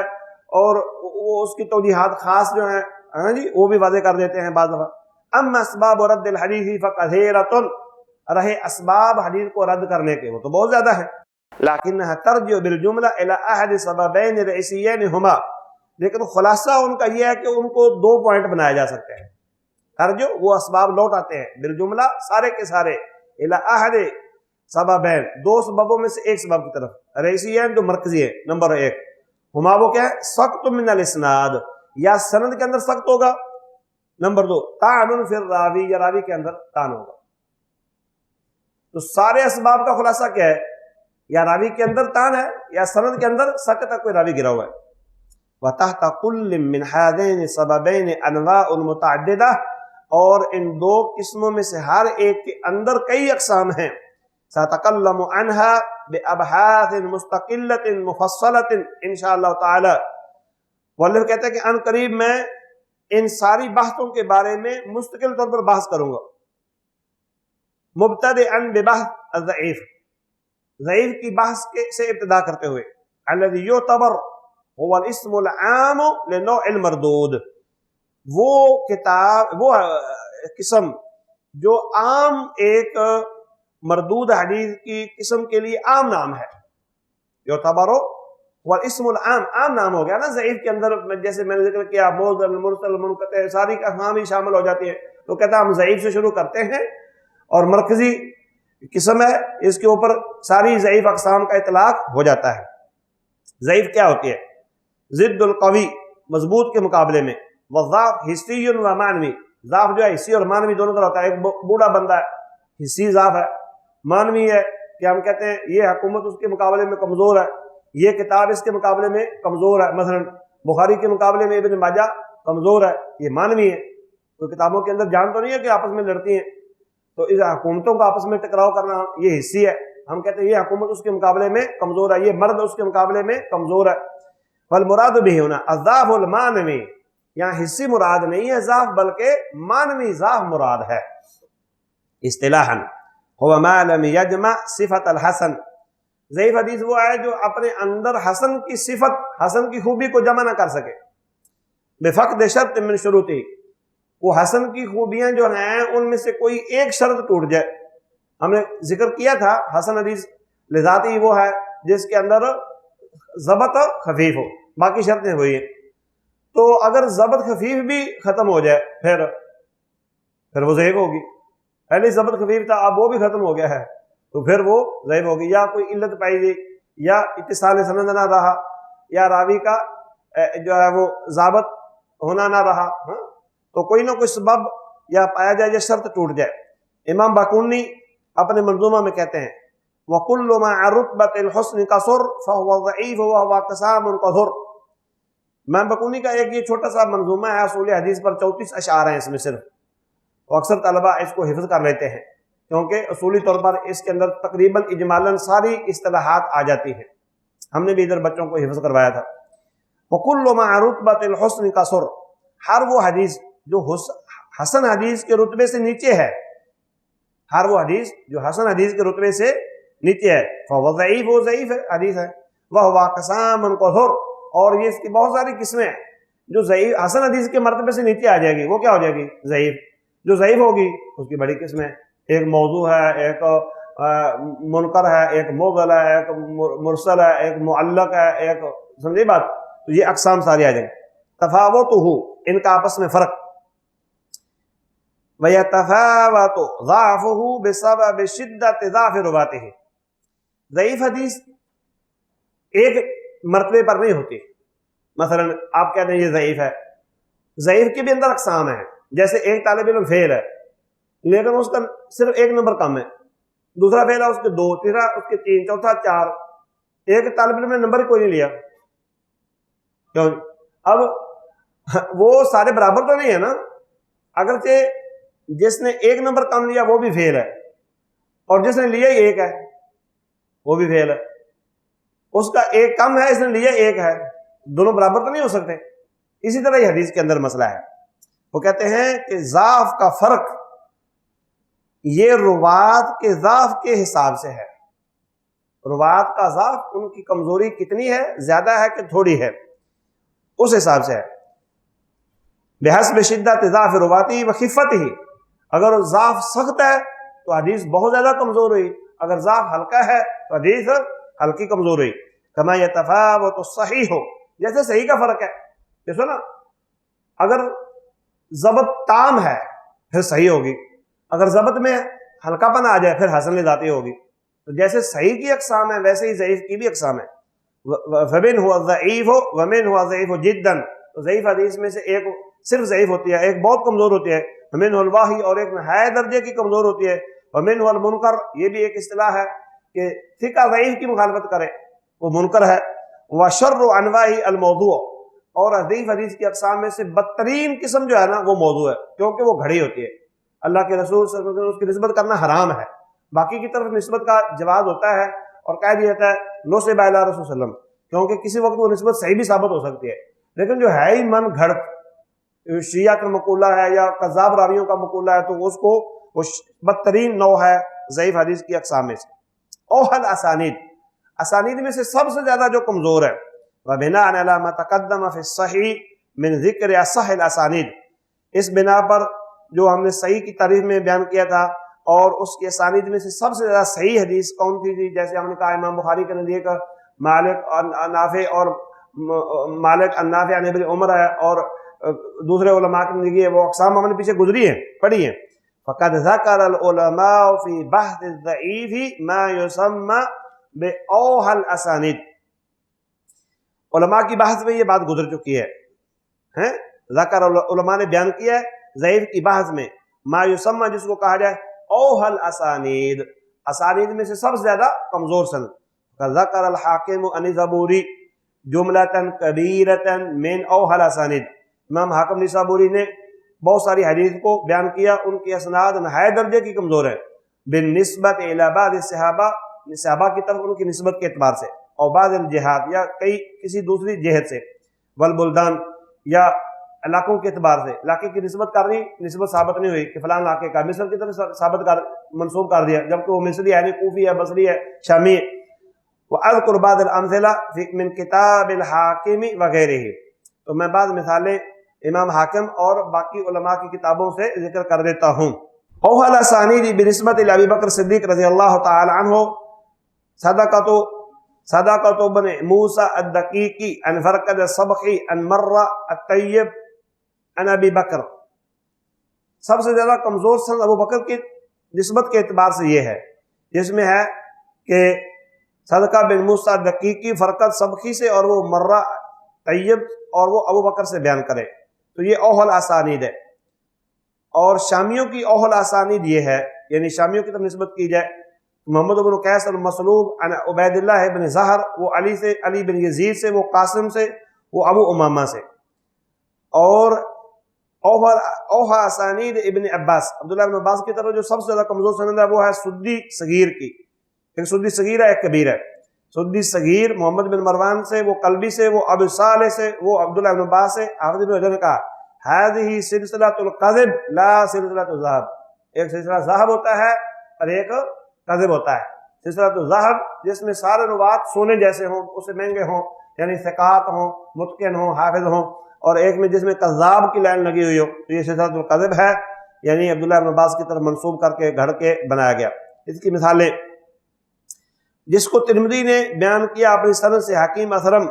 B: اور وہ اس کی توجیحات خاص جو ہیں ہاں جی وہ بھی واضح کر دیتے ہیں بعض دفعہ. اما اسباب رد الحدیث فکثیرۃ، رہے اسباب حدیث کو رد کرنے کے وہ تو بہت زیادہ ہیں. لیکنها ترجع بالجملہ الى احد سببین رئیسیین ہما، لیکن خلاصہ ان کا یہ ہے کہ ان کو دو پوائنٹ بنایا جا سکتے ہیں. ترجع وہ اسباب لوٹ آتے ہیں، بالجملہ سارے کے سارے، الى احد سببین دو سببوں میں سے ایک سبب کی طرف، رئیسیین جو مرکزی ہے. نمبر ایک ہما وہ کیا ہے؟ سقط من الاسناد، یا سند کے اندر سخت ہوگا. نمبر دو طعن فی الراوی، یا راوی کے اندر طعن ہوگا. تو سارے اسباب کا خلاصہ کیا ہے؟ یا راوی کے اندر طعن ہے، یا سند کے اندر سقط ہے، کوئی راوی گرا ہوا ہے. وتحت كل من هذين السببين انواع متعددہ، اور ان دو قسموں میں سے ہر ایک کے اندر کئی اقسام ہیں. ساتکلم عنها بابحاث مستقلة مفصلة انشاءاللہ تعالی. واللہ کہتا ہے کہ ان قریب میں ان ساری بحثوں کے بارے میں مستقل طور پر بحث کروں گا. مبتدئا ببحث الضعیف، ضعیف کی بحث سے ابتدا کرتے ہوئے. الذي يعتبر هو الاسم العام لنوع المردود، وہ کتاب وہ قسم جو عام ایک مردود حدیث کی قسم کے لیے عام نام ہے. يعتبر هو الاسم العام، عام نام ہو گیا نا. ضعیف کے اندر جیسے میں نے ذکر کیا موضوع، مرسل، منقطع، ساری اقسام ہی شامل ہو جاتی ہیں. تو کہتا ہے ہم ضعیف سے شروع کرتے ہیں، اور مرکزی قسم ہے، اس کے اوپر ساری ضعیف اقسام کا اطلاق ہو جاتا ہے. ضعیف کیا ہوتی ہے؟ ضد القوی، مضبوط کے مقابلے میں. والضعف حسی و معنوی، ضعف جو ہے حسی اور معنوی دونوں طرح ہوتا ہے. ایک بوڑھا بندہ ہے، حسی ضعف ہے. معنوی ہے کہ ہم کہتے ہیں یہ حکومت اس کے مقابلے میں کمزور ہے، یہ کتاب اس کے مقابلے میں کمزور ہے. مثلا بخاری کے مقابلے میں ابن ماجہ کمزور ہے، یہ معنوی ہے. تو کتابوں کے اندر جان تو نہیں ہے کہ آپس میں لڑتی ہیں، تو اس حکومتوں کا آپس میں ٹکراؤ کرنا یہ حسی ہے. ہم کہتے ہیں یہ حکومت اس کے مقابلے میں کمزور ہے، یہ مرد اس کے مقابلے میں کمزور ہے. فالمراد بھی ہونا الضعف المعنوی، یہاں حسی مراد نہیں ہے ضعف، بلکہ معنوی ضعف مراد ہے. اصطلاحا هو ما لم يجمع صفت الحسن، ضعیف حدیث وہ ہے جو اپنے اندر حسن کی صفت، حسن کی خوبی کو جمع نہ کر سکے. بفقد شرط من شروطی، وہ حسن کی خوبیاں جو ہیں ان میں سے کوئی ایک شرط ٹوٹ جائے. ہم نے ذکر کیا تھا حسن حدیث لذاتی وہ ہے جس کے اندر ضبط خفیف ہو، باقی شرطیں وہی ہیں. تو اگر ضبط خفیف بھی ختم ہو جائے پھر وہ ضعیف ہوگی. پہلے ضبط خفیف تھا، اب وہ بھی ختم ہو گیا ہے تو پھر وہ ضعیف ہوگی. یا کوئی علت پائی گئی، یا اتصال سند نہ رہا، یا راوی کا جو ہے وہ ضابط ہونا نہ رہا، تو کوئی نہ کوئی سبب یا پایا جائے یا شرط ٹوٹ جائے. امام باقونی اپنے منظومہ میں کہتے ہیں وَكُلُّ مَا رُتْبَةِ الْحُسْنِ قَصُرْ فَهُوَ ضَعِيفٌ وَهُوَ قَسَامٌ قَصُرْ. امام باقونی کا ایک یہ چھوٹا سا منظومہ ہے اصول حدیث پر، 34 اشعار ہیں اس میں صرف. تو اکثر طلبہ اس کو حفظ کر لیتے ہیں کیونکہ اصولی طور پر اس کے اندر تقریباً اجمالاً ساری اصطلاحات آ جاتی ہیں. ہم نے بھی ادھر بچوں کو حفظ کروایا تھا. وَكُلُّ مَا رُتْبَةِ الْحُسْنِ قَصُرْ، ہر وہ حدیث جو حسن حدیث کے رتبے سے نیچے ہے، ہر وہ حدیث جو حسن حدیث کے رتبے سے نیچے ہے، فهو ضعیف، وہ ضعیف ہے حدیث ہے، وهو اقسام کثر، اور یہ اس کی بہت ساری قسمیں ہیں جو ضعیف حسن حدیث کے مرتبے سے نیچے آ جائے گی، وہ کیا ہو جائے گی؟ ضعیف۔ جو ضعیف ہوگی اس کی بڑی قسمیں، ایک موضوع ہے، ایک منکر ہے، ایک معضل ہے، ایک مرسل ہے، ایک معلق ہے، ایک، سمجھے بات؟ تو یہ اقسام ساری آ جائیں گی۔ تفاوتہ، ان کا آپس میں فرق، وَيَتَفَاوَتُ ضَعْفُهُ بِسَبَبِ شِدَّةِ ضَعْفِ رُوَاتِهِ، ضعیف حدیث ایک مرتبے پر نہیں ہوتی۔ مثلا آپ کہتے ہیں یہ ضعیف ہے، ضعیف کے بھی اندر اقسام ہیں، جیسے ایک طالب علم فیل ہے لیکن اس کا صرف ایک نمبر کم ہے، دوسرا فیل ہے اس کے 2، تیسرا اس کے 3، چوتھا 4، ایک طالب علم نے نمبر ہی کوئی نہیں لیا، کیوں؟ اب وہ سارے برابر تو نہیں ہے نا، اگرچہ جس نے ایک نمبر کم لیا وہ بھی فیل ہے، اور جس نے لیا ایک ہے وہ بھی فیل ہے، اس کا ایک کم ہے، اس نے لیا ایک ہے، دونوں برابر تو نہیں ہو سکتے۔ اسی طرح یہ حدیث کے اندر مسئلہ ہے، وہ کہتے ہیں کہ ضعف کا فرق یہ روات کے ضعف کے حساب سے ہے، روات کا ضعف ان کی کمزوری کتنی ہے، زیادہ ہے کہ تھوڑی ہے، اس حساب سے ہے۔ بحسب شدت ضعف رواتی و خفته، اگر ضعف سخت ہے تو حدیث بہت زیادہ کمزور ہوئی، اگر ضعف ہلکا ہے تو حدیث ہلکی کمزور ہوئی۔ کما یتفاوت الصحیح، جیسے صحیح کا فرق ہے، دیکھو نا، اگر ضبط تام ہے پھر صحیح ہوگی، اگر ضبط میں ہلکا پن آ جائے پھر حسن لذاتی ہوگی۔ تو جیسے صحیح کی اقسام ہے ویسے ہی ضعیف کی بھی اقسام ہے۔ فمنہ الضعیف ومنہ الضعیف جدا، تو ضعیف حدیث میں سے ایک صرف ضعیف ہوتی ہے، ایک بہت کمزور ہوتی ہے، ومنہ الواہی، اور ایک نہایت درجے کی کمزور ہوتی ہے، ومنہ المنکر، یہ بھی ایک اصطلاح ہے کہ ثقہ ضعیف کی مخالفت کرے وہ منکر ہے، وشر انواع الموضوع، اور ضعیف حدیث کی اقسام میں سے بدترین قسم جو ہے نا وہ موضوع ہے، کیونکہ وہ گھڑی ہوتی ہے، اللہ کے رسول صلی اللہ علیہ وسلم اس کی نسبت کرنا حرام ہے، باقی کی طرف نسبت کا جواز ہوتا ہے اور کہہ دیا جاتا ہے نسب الی رسول صلی اللہ علیہ وسلم، کیونکہ کسی وقت وہ نسبت صحیح بھی ثابت ہو سکتی ہے، لیکن جو ہے ہی من گھڑت شیعہ کا مقولہ ہے یا کذاب راویوں کا مقولہ ہے تو اس کو وہ بدترین نوع ہے ضعیف حدیث کی اقسام میں سے۔ اوہل اسانید، اسانید میں سے سب سے زیادہ جو کمزور ہے، وبناء علی ما تقدم فی الصحیح من ذکر اصح الاسانید، اس بنا پر جو ہم نے صحیح کی تعریف میں بیان کیا تھا، اور اس کے اسانید میں سے سب سے زیادہ صحیح حدیث کون سی تھی؟ جیسے ہم نے کہا امام بخاری کے نزدیک مالک نافع اور مالک النافع عن ابن عمر ہے، اور دوسرے علماء کے نزدیک وہ اقسام ہم نے پیچھے گزری ہیں، پڑھی ہیں۔ فقد ذکر العلماء فی بحث الضعیف ما یسمى باوہى الاسانید، علماء کی بحث میں یہ بات گزر چکی ہے، ذکر علماء نے بیان کیا ہے ضعیف کی بحث میں ما یسمى، جس کو کہا جائے اوہل الاسانید، اسانید میں سے سب سے زیادہ کمزور سند۔ ذکر الحاکم عن زبوری جملۃ کبیرۃ من اوہل الاسانید، امام حاکم نیسابوری نے بہت ساری حدیث کو بیان کیا، ان کی اسناد نہایت درجے کی کمزور ہے، بالنسبت الی بعض الصحابہ، صحابہ کی طرف ان کی نسبت کے اعتبار سے، اور بعض الجہات، یا کسی دوسری جہت سے، والبلدان، یا علاقوں کے اعتبار سے، علاقے کی نسبت کرنی، نسبت ثابت نہیں ہوئی کہ فلاں علاقے کا، مصر کی طرف منسوب کر دیا جبکہ وہ مصری ہے، کوفی ہے، بصری ہے، شامی ہے۔ وَأَذْكُرُ بَعْضَ الْأَمْثِلَةِ مِنْ كِتَابِ الْحَاكِمِ وَغَيْرِهِ، تو میں بعض مثالیں امام حاکم اور باقی علماء کی کتابوں سے ذکر کر دیتا ہوں۔ اوہل اسانید بنسبت الی ابی بکر صدیق رضی اللہ تعالی عنہ صدقۃ بن موسیٰ الدقیقی عن فرقد الصبخی عن مرہ الطیب عن ابی بکر، سب سے زیادہ کمزور سند ابو بکر کی نسبت کے اعتبار سے یہ ہے، جس میں ہے کہ صدقہ بن موسیٰ الدقیقی فرقد صبخی سے، اور وہ مرہ طیب اور وہ ابو بکر سے بیان کرے، تو یہ اوہل اسانید ہے۔ اور شامیوں کی اوہل اسانید یہ ہے، یعنی شامیوں کی طرف نسبت کی جائے، محمد بن قیس المصلوب عن عبید اللہ بن زہر، وہ علی سے، علی بن یزید سے، وہ قاسم سے، وہ ابو امامہ سے۔ اور اوہل اسانید ابن عباس، عبداللہ بن عباس کی طرف جو سب سے زیادہ کمزور سند ہے وہ ہے سدی صغیر کی، ایک سدی صغیر ہے، ایک کبیر ہے۔ سدی صغیر محمد بن مروان سے، وہ قلبی سے، وہ ابو صالح سے، وہ عبداللہ بن عباس سے۔ حافظ ابن حجر نے کہا هذه سلسلۃ القذب لا سلسلۃ الذهب، ایک سلسلہ ذہب ہوتا ہے اور ایک قذب ہوتا ہے۔ سلسلۃ الذهب جس میں سارے روات سونے جیسے ہوں، اس سے مہنگے ہوں، یعنی ثقات ہوں، متقن ہوں، حافظ ہوں، اور ایک میں جس میں کذاب کی لائن لگی ہوئی ہو، تو یہ سلسلۃ القذب ہے، یعنی عبداللہ بن عباس کی طرف منسوب کر کے گھڑ کے بنایا گیا۔ اس کی مثالیں جس کو ترمذی نے بیان کیا اپنی سند سے حکیم اسرم،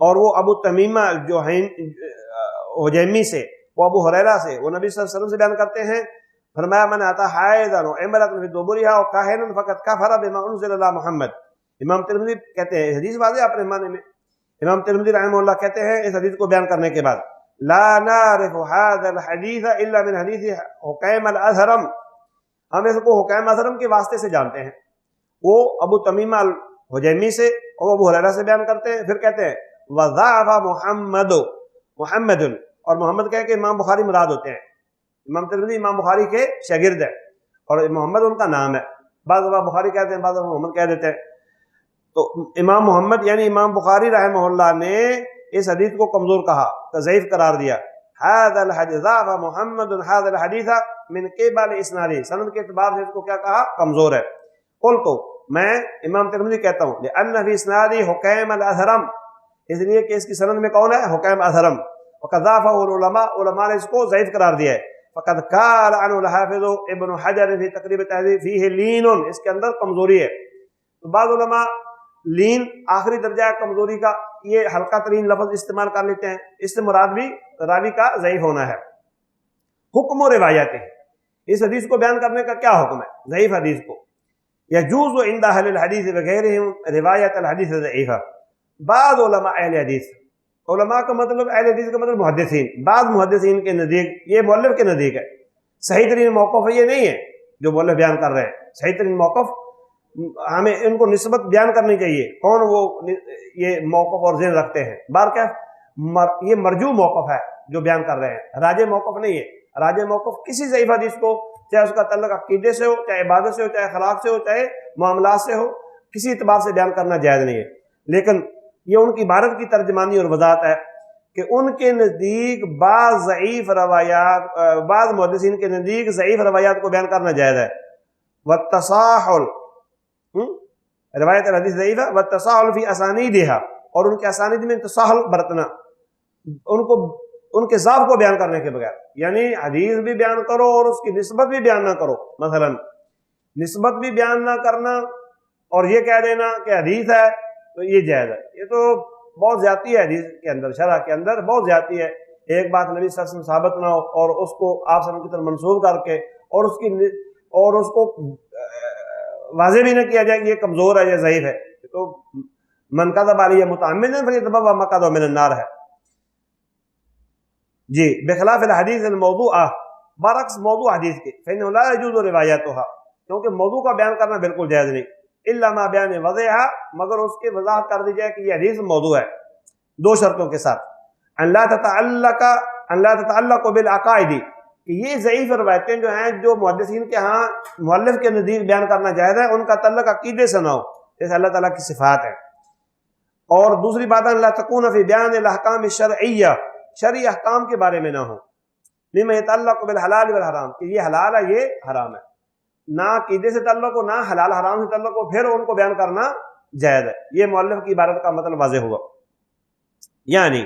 B: اور وہ ابو تمیمہ جو حجیمی سے، وہ ابو ہریرہ سے، وہ نبی صلی اللہ علیہ وسلم سے بیان کرتے ہیں، فرمایا من اتی حائضا وامرأة فی دبرها وکاہنا فقد کفر بما انزل علی محمد۔ امام ترمذی کہتے ہیں، حدیث واضح اپنے معنی میں، امام ترمذی رحمہ اللہ کہتے ہیں اس حدیث کو بیان کرنے کے بعد، لا نعرف هذا الحدیث الا من حدیث حکیم الازہرم، ہم اس کو حکیم الازہرم کے واسطے سے جانتے ہیں، وہ ابو تمیمہ الحجیمی سے اور ابو ہریرہ سے بیان کرتے ہیں۔ پھر کہتے ہیں وضعف محمد، اور محمد کہہ کے امام بخاری مراد ہوتے ہیں، امام ترمذی امام بخاری کے شاگرد ہیں اور محمد ان کا نام ہے، بعض دفعہ بخاری کہتے ہیں، بعض دفعہ محمد کہہ دیتے ہیں۔ تو امام محمد یعنی امام بخاری رحمہ اللہ نے اس حدیث کو کمزور کہا، ضعیف قرار دیا۔ هذا الحديث ضعف محمد هذا الحديث من قبل اسناده، سند کے اعتبار سے اس کو کیا کہا؟ کمزور ہے۔ قلت، میں امام ترمذی کہتا ہوں، لأن في اسناده حکیم الازہرم، اس لیے کہ اس کی سند میں کون ہے؟ حکیم ازہرم، وقد ضعفه العلماء، علماء نے اس کو ضعیف قرار دیا ہے۔ فقد قال عنه الحافظ ابن حجر في تقریب التہذیب فيه لین، اس کے اندر کمزوری ہے۔ تو بعض علماء لین آخری درجہ کمزوری کا یہ ہلکا ترین لفظ استعمال کر لیتے ہیں، اس سے مراد بھی راوی کا ضعیف ہونا ہے۔ حکم و روایت ہے، اس حدیث کو بیان کرنے کا کیا حکم ہے؟ ضعیف حدیث کو یجوز عند اہل الحدیث وغیرہم روایت الحدیث ضعیفہ، بعض علماء اہل حدیث، علماء کا مطلب اہل حدیث کا مطلب محدثین، بعض محدثین کے نزدیک، یہ مؤلف کے نزدیک ہے، صحیح ترین موقف یہ نہیں ہے جو مؤلف بیان کر رہے ہیں، صحیح ترین موقف ہمیں ان کو نسبت بیان کرنی چاہیے، کون وہ یہ موقف اور ذہن رکھتے ہیں، بارکہ یہ مرجو موقف ہے جو بیان کر رہے ہیں، راجع موقف نہیں ہے۔ راجع موقف کسی ضعیف حدیث کو، چاہے اس کا تعلق عقیدے سے ہو، چاہے عبادت سے ہو، چاہے اخلاق سے ہو، چاہے معاملات سے ہو، کسی اعتبار سے بیان کرنا جائز نہیں ہے۔ لیکن یہ ان کی عبارت کی ترجمانی اور وضاحت ہے کہ ان کے نزدیک بعض ضعیف روایات، بعض محدثین کے نزدیک ضعیف روایات کو بیان کرنا جائز ہے۔ والتصاحل، روایت الحدیث ضعیف ہے، والتصاحل فی اسانیدہا، اور ان کے اسانید میں تصاحل برتنا، ان کے ضعف کو بیان کرنے کے بغیر، یعنی حدیث بھی بیان کرو اور اس کی نسبت بھی بیان نہ کرو، مثلا نسبت بھی بیان نہ کرنا اور یہ کہہ دینا کہ حدیث ہے تو یہ جائز ہے، یہ تو بہت زیادتی ہے، حدیث کے اندر، شرح کے اندر بہت زیادتی ہے۔ ایک بات نبی صلی اللہ علیہ وسلم ثابت نہ ہو اور اس کو آپ صلی اللہ علیہ وسلم کی طرف منسوب کر کے اور اس کو واضح بھی نہ کیا جائے کہ یہ کمزور ہے، یہ ضعیف ہے، تو من کذب علی متعمدا فلیتبوأ مقعدہ من النار ہے۔ جی، بخلاف الحدیث الموضوعہ، برعکس موضوع حدیث کے، فإنه لا يجوز روایتها، کیونکہ موضوع کا بیان کرنا بالکل جائز نہیں، الا ما بیان وضعها، مگر اس کی وضاحت کر دی جائے کہ یہ حدیث موضوع ہے، دو شرطوں کے ساتھ، ان لا تتعلق بالعقائد، کہ یہ ضعیف روایتیں جو ہیں جو محدثین کے ہاں مؤلف کے نزدیک بیان کرنا جائز ہے، ان کا تعلق عقیدے سے نہ ہو، جیسے اللہ تعالیٰ کی صفات ہے۔ اور دوسری بات ہے لا تکون فی بیان الاحکام الشرعیہ، شرعی احکام کے بارے میں نہ ہو، مما یتعلق بالحلال والحرام، کہ یہ حلال ہے یہ حرام ہے، نہ عقیدے سے تعلق ہو، نہ حلال حرام سے تعلق ہو، پھر ان کو بیان کرنا جائز ہے۔ یہ مؤلف کی عبارت کا مطلب واضح ہوا، یعنی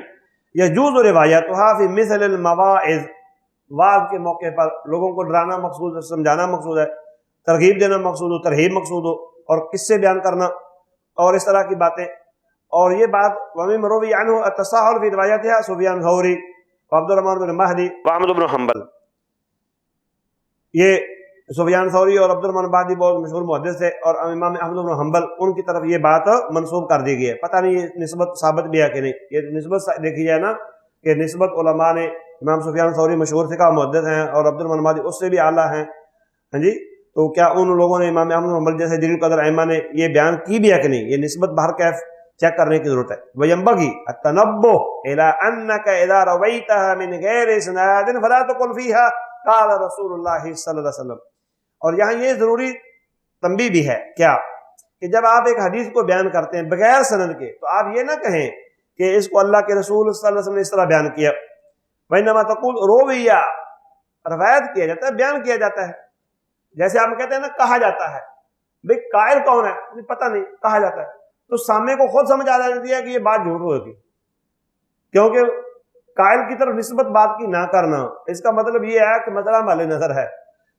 B: یجوز روایتها فی مثل المواعظ، واعظ کے موقع پر لوگوں کو ڈرانا مقصود ہے، سمجھانا مقصود ہے، ترغیب دینا مقصود ہو، ترہیب مقصود ہو، اور قصے بیان کرنا اور اس طرح کی باتیں۔ اور یہ بات وَمِن مَرُوِيَ عَنْهُ التَّسَاهُلُ فِي رِوَایَتِهَا سفیان ثوری وعبد الرحمن بن مہدی وأحمد بن حنبل، یہ سفیان ثوری اور عبد الرحمن مہدی بہت مشہور محدث تھے، اور امام احمد بن حنبل ان کی طرف یہ بات منسوب کر دی گئی ہے، پتہ نہیں یہ نسبت ثابت بھی ہے کہ نہیں، یہ نسبت دیکھی جائے نا کہ نسبت علماء نے، امام سفیان ثوری مشہور فقہ محدث ہیں اور عبد الرحمن مہدی اس سے بھی اعلیٰ ہیں، ہاں جی، تو کیا ان لوگوں نے امام احمد بن حنبل جیسے جلیل القدر ائمہ نے یہ بیان کی بھی ہے کہ نہیں، یہ نسبت بہر کیف چیک کرنے کی ضرورت ہے۔ وَيَنبَغِي التَّنَبُّهُ إِلَىٰ أَنَّكَ إِذَا رَوَيْتَهَا مِنْ غَيْرِ إِسْنَادٍ فَلَا تَقُلْ فِيهَا قَالَ رسول اللہ صلی اللہ علیہ وسلم، اور یہاں یہ ضروری تنبیہ بھی ہے کیا کہ جب آپ ایک حدیث کو بیان کرتے ہیں بغیر سند کے، تو آپ یہ نہ کہیں کہ اس کو اللہ کے رسول صلی اللہ علیہ وسلم نے اس طرح بیان کیا، وَإِنَّمَا تَقُولُ رویہ روایت کیا جاتا ہے، بیان کیا جاتا ہے. جیسے آپ کہتے ہیں نا کہا جاتا ہے، بھئی قائل کون ہے پتہ نہیں، کہا جاتا ہے تو سامنے کو خود سمجھ آ جاتی ہے کہ یہ بات جھوٹ ہوگی، کیونکہ قائل کی طرف نسبت بات کی نہ کرنا اس کا مطلب یہ ہے کہ مسئلہ مال نظر ہے.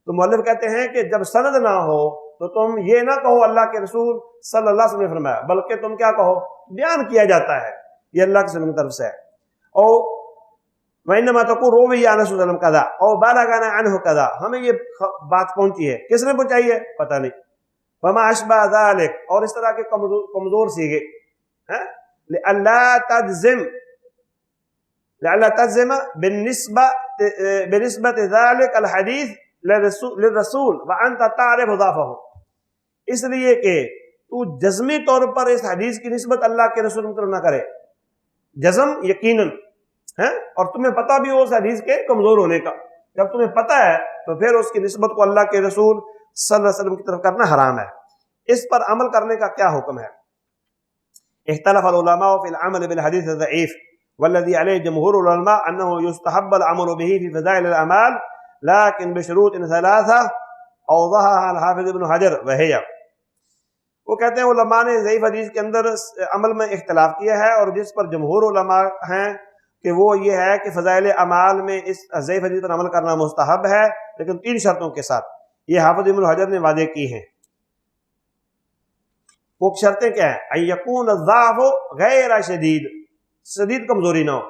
B: تو مؤلف کہتے ہیں کہ جب سند نہ ہو تو تم یہ نہ کہو اللہ کے رسول صلی اللہ علیہ وسلم نے فرمایا، بلکہ تم کیا کہو، بیان کیا جاتا ہے، یہ اللہ کے کی طرف سے ہے. اور وَإِنَّمَا تَقُولُ رُوِيَ عَنْ رَسُولِ اللَّهِ كَذَا أَوْ بَلَغَنَا عَنْهُ كَذَا، ہمیں یہ بات پہنچی ہے، کس نے پہنچائی ہے پتہ نہیں. وَمَا أَشْبَهَ ذَلِكَ، اور اس طرح کے کمزور سیگے لَأَلَّا تَجْزِمَ بِنِسْبَةِ ذَلِكَ الْحَدِيثِ لِلرَّسُولِ وَأَنْتَ تَعْرِفُ ضَعْفَهُ، اس لیے کہ تو جزمی طور پر اس حدیث کی نسبت اللہ کے رسول کی طرف نہ کرے، جزم یقیناً ہے، اور تمہیں پتہ بھی ہو اس حدیث کے کمزور ہونے کا. جب تمہیں پتہ ہے تو پھر اس کی نسبت کو اللہ کے رسول صلی اللہ علیہ وسلم کی طرف کرنا حرام ہے. اس پر عمل کرنے کا کیا حکم ہے؟ اختلف العلماء فی العمل بالحدیث الضعیف والذی علیہ جمہور العلماء انہ یستحب العمل به فی فضائل الاعمال لیکن بشروط ثلاثہ اوضحها الحافظ ابن حجر وہی. وہ کہتے ہیں علماء نے ضعیف حدیث کے اندر عمل میں اختلاف کیا ہے، اور جس پر جمہور علماء ہیں کہ وہ یہ ہے کہ فضائل اعمال میں اس ضعیف حدیث پر عمل کرنا مستحب ہے، لیکن 3 شرطوں کے ساتھ. یہ حافظ ابن حجر نے واضح کی ہیں. وہ شرطیں کیا ہیں؟ ان یکون الضعف غیر شدید کمزوری نہ ہو،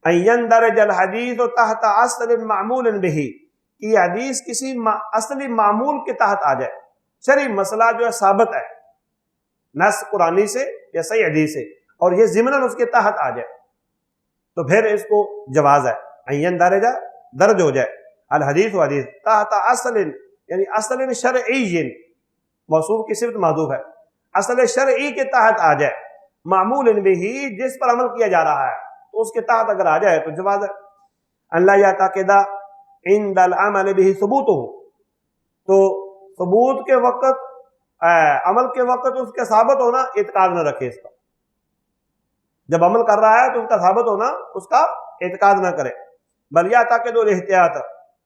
B: ان یندرج الحدیث تحت اصل معمول به، کہ یہ حدیث کسی اصلی معمول کے تحت آ جائے، شرعی مسئلہ جو ہے ثابت ہے نص قرآنی سے یا صحیح حدیث سے، اور یہ ضمناً اس کے تحت آ جائے تو پھر اس کو جواز ہے. این درج ہو جائے الحدیث و حدیث تحت اصل، یعنی اصل شرعی، موصوف کی صفت محذوف ہے، اصل شرعی کے تحت آ جائے، معمول به، جس پر عمل کیا جا رہا ہے تو اس کے تحت اگر آ جائے تو جواز ہے. اللہ یعتقد عند العمل به ثبوتہ، تو ثبوت کے وقت عمل کے وقت اس کے ثابت ہونا اعتقاد نہ رکھے، اس کا جب عمل کر رہا ہے تو اس کا ثابت ہونا اس کا اعتقاد نہ کرے. بل یعتقد الاحتیاط،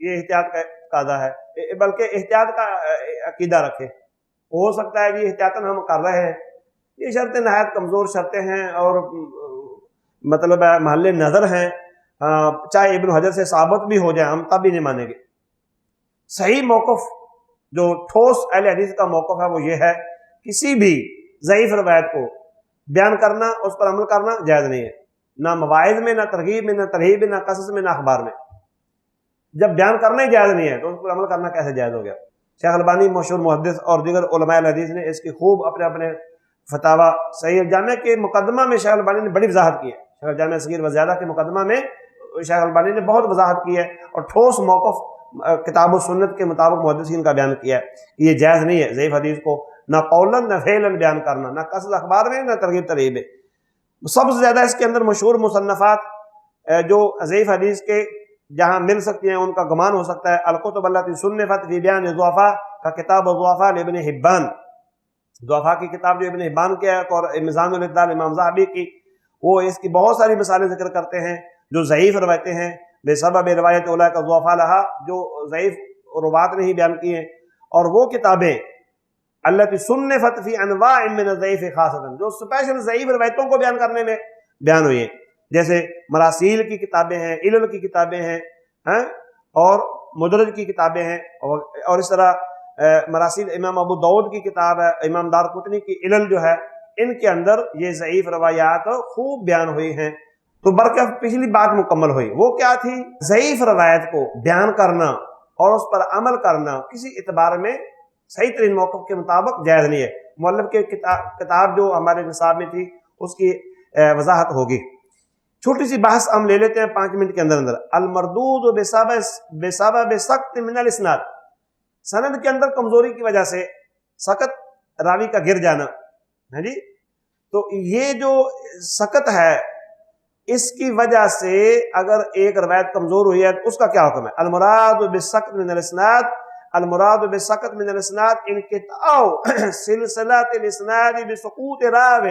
B: یہ احتیاط کا قاعدہ ہے، بلکہ احتیاط کا عقیدہ رکھے. ہو سکتا ہے جی احتیاطاً ہم کر رہے ہیں، یہ شرطیں نہایت کمزور شرطیں ہیں اور مطلب محل نظر ہیں، چاہے ابن حجر سے ثابت بھی ہو جائے ہم تب بھی نہیں مانیں گے. صحیح موقف جو ٹھوس اہل حدیث کا موقف ہے وہ یہ ہے، کسی بھی ضعیف روایت کو بیان کرنا، اس پر عمل کرنا جائز نہیں ہے، نہ مواعظ میں، نہ ترغیب میں، نہ ترہیب میں، نہ قصص میں، نہ اخبار میں. جب بیان کرنا ہی جائز نہیں ہے تو اس پر عمل کرنا کیسے جائز ہو گیا؟ شیخ البانی مشہور محدث اور دیگر علماء الحدیث نے اس کی خوب اپنے فتاوی صحیح الجامع کے مقدمہ میں شیخ البانی نے بڑی وضاحت کی ہے. شیخ الجامع صغیر و زیادہ کے مقدمہ میں شیخ البانی نے بہت وضاحت کی ہے اور ٹھوس موقف کتاب و سنت کے مطابق محدثین کا بیان کیا ہے کہ یہ جائز نہیں ہے ضعیف حدیث کو نہ قولاً نہ فعلاً بیان کرنا، نہ قصص اخبار میں، نہ ترغیب ترہیب میں. سب سے زیادہ اس کے اندر مشہور مصنفات جو ضعیف حدیث کے جہاں مل سکتی ہیں ان کا گمان ہو سکتا ہے، الکتب التی صنفت فی بیان الضعفاء کا کتاب الضعفاء لابن حبان، ضعفاء کی کتاب جو ابن حبان کی ہے، اور میزان الاعتدال امام ذہبی کی، وہ اس کی بہت ساری مثالیں ذکر کرتے ہیں جو ضعیف روایتیں ہیں، بے سبب روایت اولئک الضعفاء لہا، جو ضعیف روات نے ہی بیان کی ہیں. اور وہ کتابیں التی صنفت فی انواع من الضعیف خاصۃ، جو اسپیشل ضعیف روایتوں کو بیان کرنے میں بیان ہوئی ہیں، جیسے مراسیل کی کتابیں ہیں، علل کی کتابیں ہیں، اور مدرج کی کتابیں ہیں، اور اس طرح مراسیل امام ابو داؤد کی کتاب ہے، امام دارقطنی کی علل جو ہے، ان کے اندر یہ ضعیف روایات خوب بیان ہوئی ہیں. تو برکہ پچھلی بات مکمل ہوئی، وہ کیا تھی؟ ضعیف روایت کو بیان کرنا اور اس پر عمل کرنا کسی اعتبار میں صحیح ترین موقف کے مطابق جائز نہیں ہے. مؤلف کے کتاب جو ہمارے نصاب میں تھی اس کی وضاحت ہوگی. چھوٹی سی بحث ہم لے لیتے ہیں 5 منٹ کے اندر. المردود بسبب سقط من الاسناد، سند کے اندر کمزوری کی وجہ سے سقط راوی کا گر جانا ہے جی. تو یہ جو سقط ہے اس کی وجہ سے اگر ایک روایت کمزور ہوئی ہے تو اس کا کیا حکم ہے؟ المراد بالسقط من الاسناد، المراد بالسقط من الاسناد انقطاع سلسلۃ الاسناد بسقوط راو،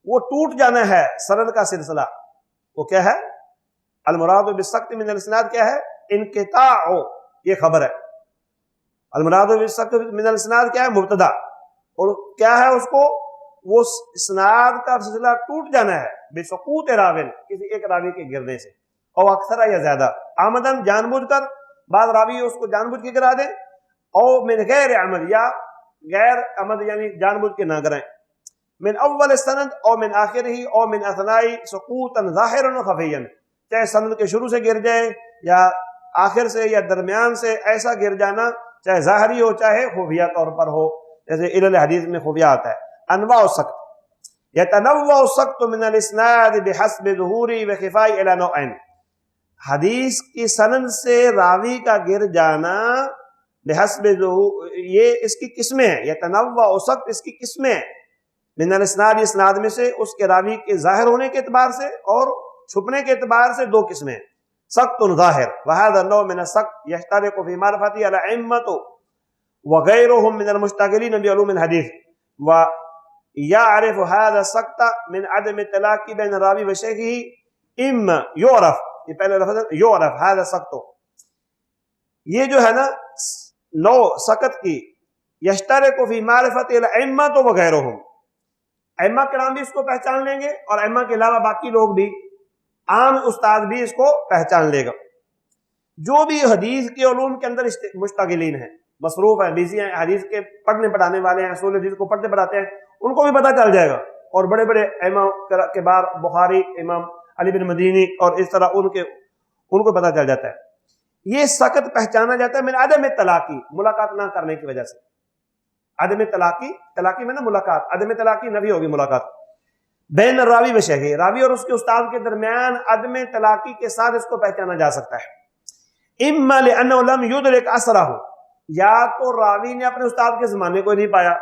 B: وہ ٹوٹ جانا ہے سند کا سلسلہ وہ کیا ہے؟ المراد بالسقط من الاسناد کیا ہے؟ انقطاع، یہ خبر ہے. المراد بالسقط من الاسناد کیا ہے؟ مبتدا. اور کیا ہے اس کو؟ وہ اسناد کا سلسلہ ٹوٹ جانا ہے بسقوط راوin، کسی ایک راوی کے گرنے سے، اور اکثر یا زیادہ، آمدن جان بوجھ کر، بعض راوی اس کو جان بوجھ کے گرا دیں، اور من غیر عمد، یا غیر عمد یعنی جان بوجھ کے نہ گرائیں، من اول السند اور من آخر ہی اور من اثناء سقوطا ظاہرا و خفیا، چاہے سند کے شروع سے گر جائے یا آخر سے یا درمیان سے، ایسا گر جانا چاہے ظاہری ہو چاہے خفیہ طور پر ہو، جیسے علل حدیث میں خفیہ آتا ہے. انواع السقط، یتنوع السقط من الاسناد بحسب ظہور و خفاء الی نوعین، حدیث کی سند سے راوی کا گر جانا بحسب ظہور، یہ اس کی قسمیں ہیں. یتنوع السقط اس کی قسمیں ہیں. من الاسناد، اسناد میں سے اس کے راوی کے ظاہر ہونے کے اعتبار سے اور چھپنے کے اعتبار سے دو قسمیں ہیں. سقط ظاہر، وهذا النوع من السقط يشترك في معرفة الأئمة وغيرهم من المشتغلين بعلوم الحديث، ويعرف هذا السقط من عدم التلاقي بين الراوي وشيخه. اما يعرف، یہ پہلے لفظ ہے يعرف هذا السقط، یہ جو ہے نا نوع سقط کی، يشترك في معرفة الأئمة وغيرهم، ائمہ کرام بھی اس کو پہچان لیں گے اور ائمہ کے علاوہ باقی لوگ بھی، عام استاد بھی اس کو پہچان لے گا. جو بھی حدیث کے علوم کے اندر مشتغلین ہیں، مصروف ہیں، بزی ہیں، حدیث کے پڑھنے پڑھانے والے ہیں، اصول حدیث کو پڑھتے پڑھاتے ہیں، ان کو بھی پتہ چل جائے گا. اور بڑے بڑے ائمہ کے بعد بخاری، امام علی بن مدینی اور اس طرح ان کو پتہ چل جاتا ہے. یہ سقط پہچانا جاتا ہے من عدم تلاقی، ملاقات نہ کرنے کی وجہ سے. عدم تلاقی، تلاقی میں نا ملاقات، عدم تلاقی نفی ہوگی ملاقات. بین الراوی و شیخ، راوی اور اس کے استاد کے درمیان عدم تلاقی کے ساتھ اس کو پہچانا جا سکتا ہے. اما لانه لم يدرك اثرہ، یا تو راوی نے اپنے استاد کے زمانے کو نہیں پایا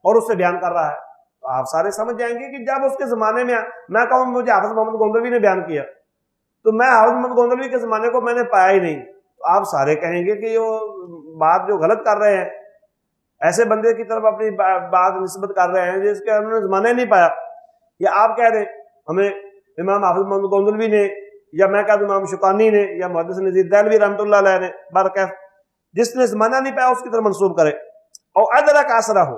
B: اور اس سے بیان کر رہا ہے. تو آپ سارے سمجھ جائیں گے کہ جب اس کے زمانے میں کہوں مجھے حافظ محمد گوندلوی نے بیان کیا، تو میں حافظ محمد گوندلوی کے زمانے کو میں نے پایا ہی نہیں، تو آپ سارے کہیں گے کہ یہ بات جو غلط کر رہے ہیں، ایسے بندے کی طرف اپنی بات نسبت کر رہے ہیں جس کے انہوں نے زمانہ نہیں پایا. یا آپ کہہ دیں ہمیں امام حافظ محمد گوندلوی نے، یا میں کہہ دوں امام شوکانی نے، یا محدث نذیر دہلوی رحمۃ اللہ علیہ نے، برکیف جس نے زمانہ نہیں پایا اس کی طرف منسوب کرے. اور ادرک اثرہ ہو،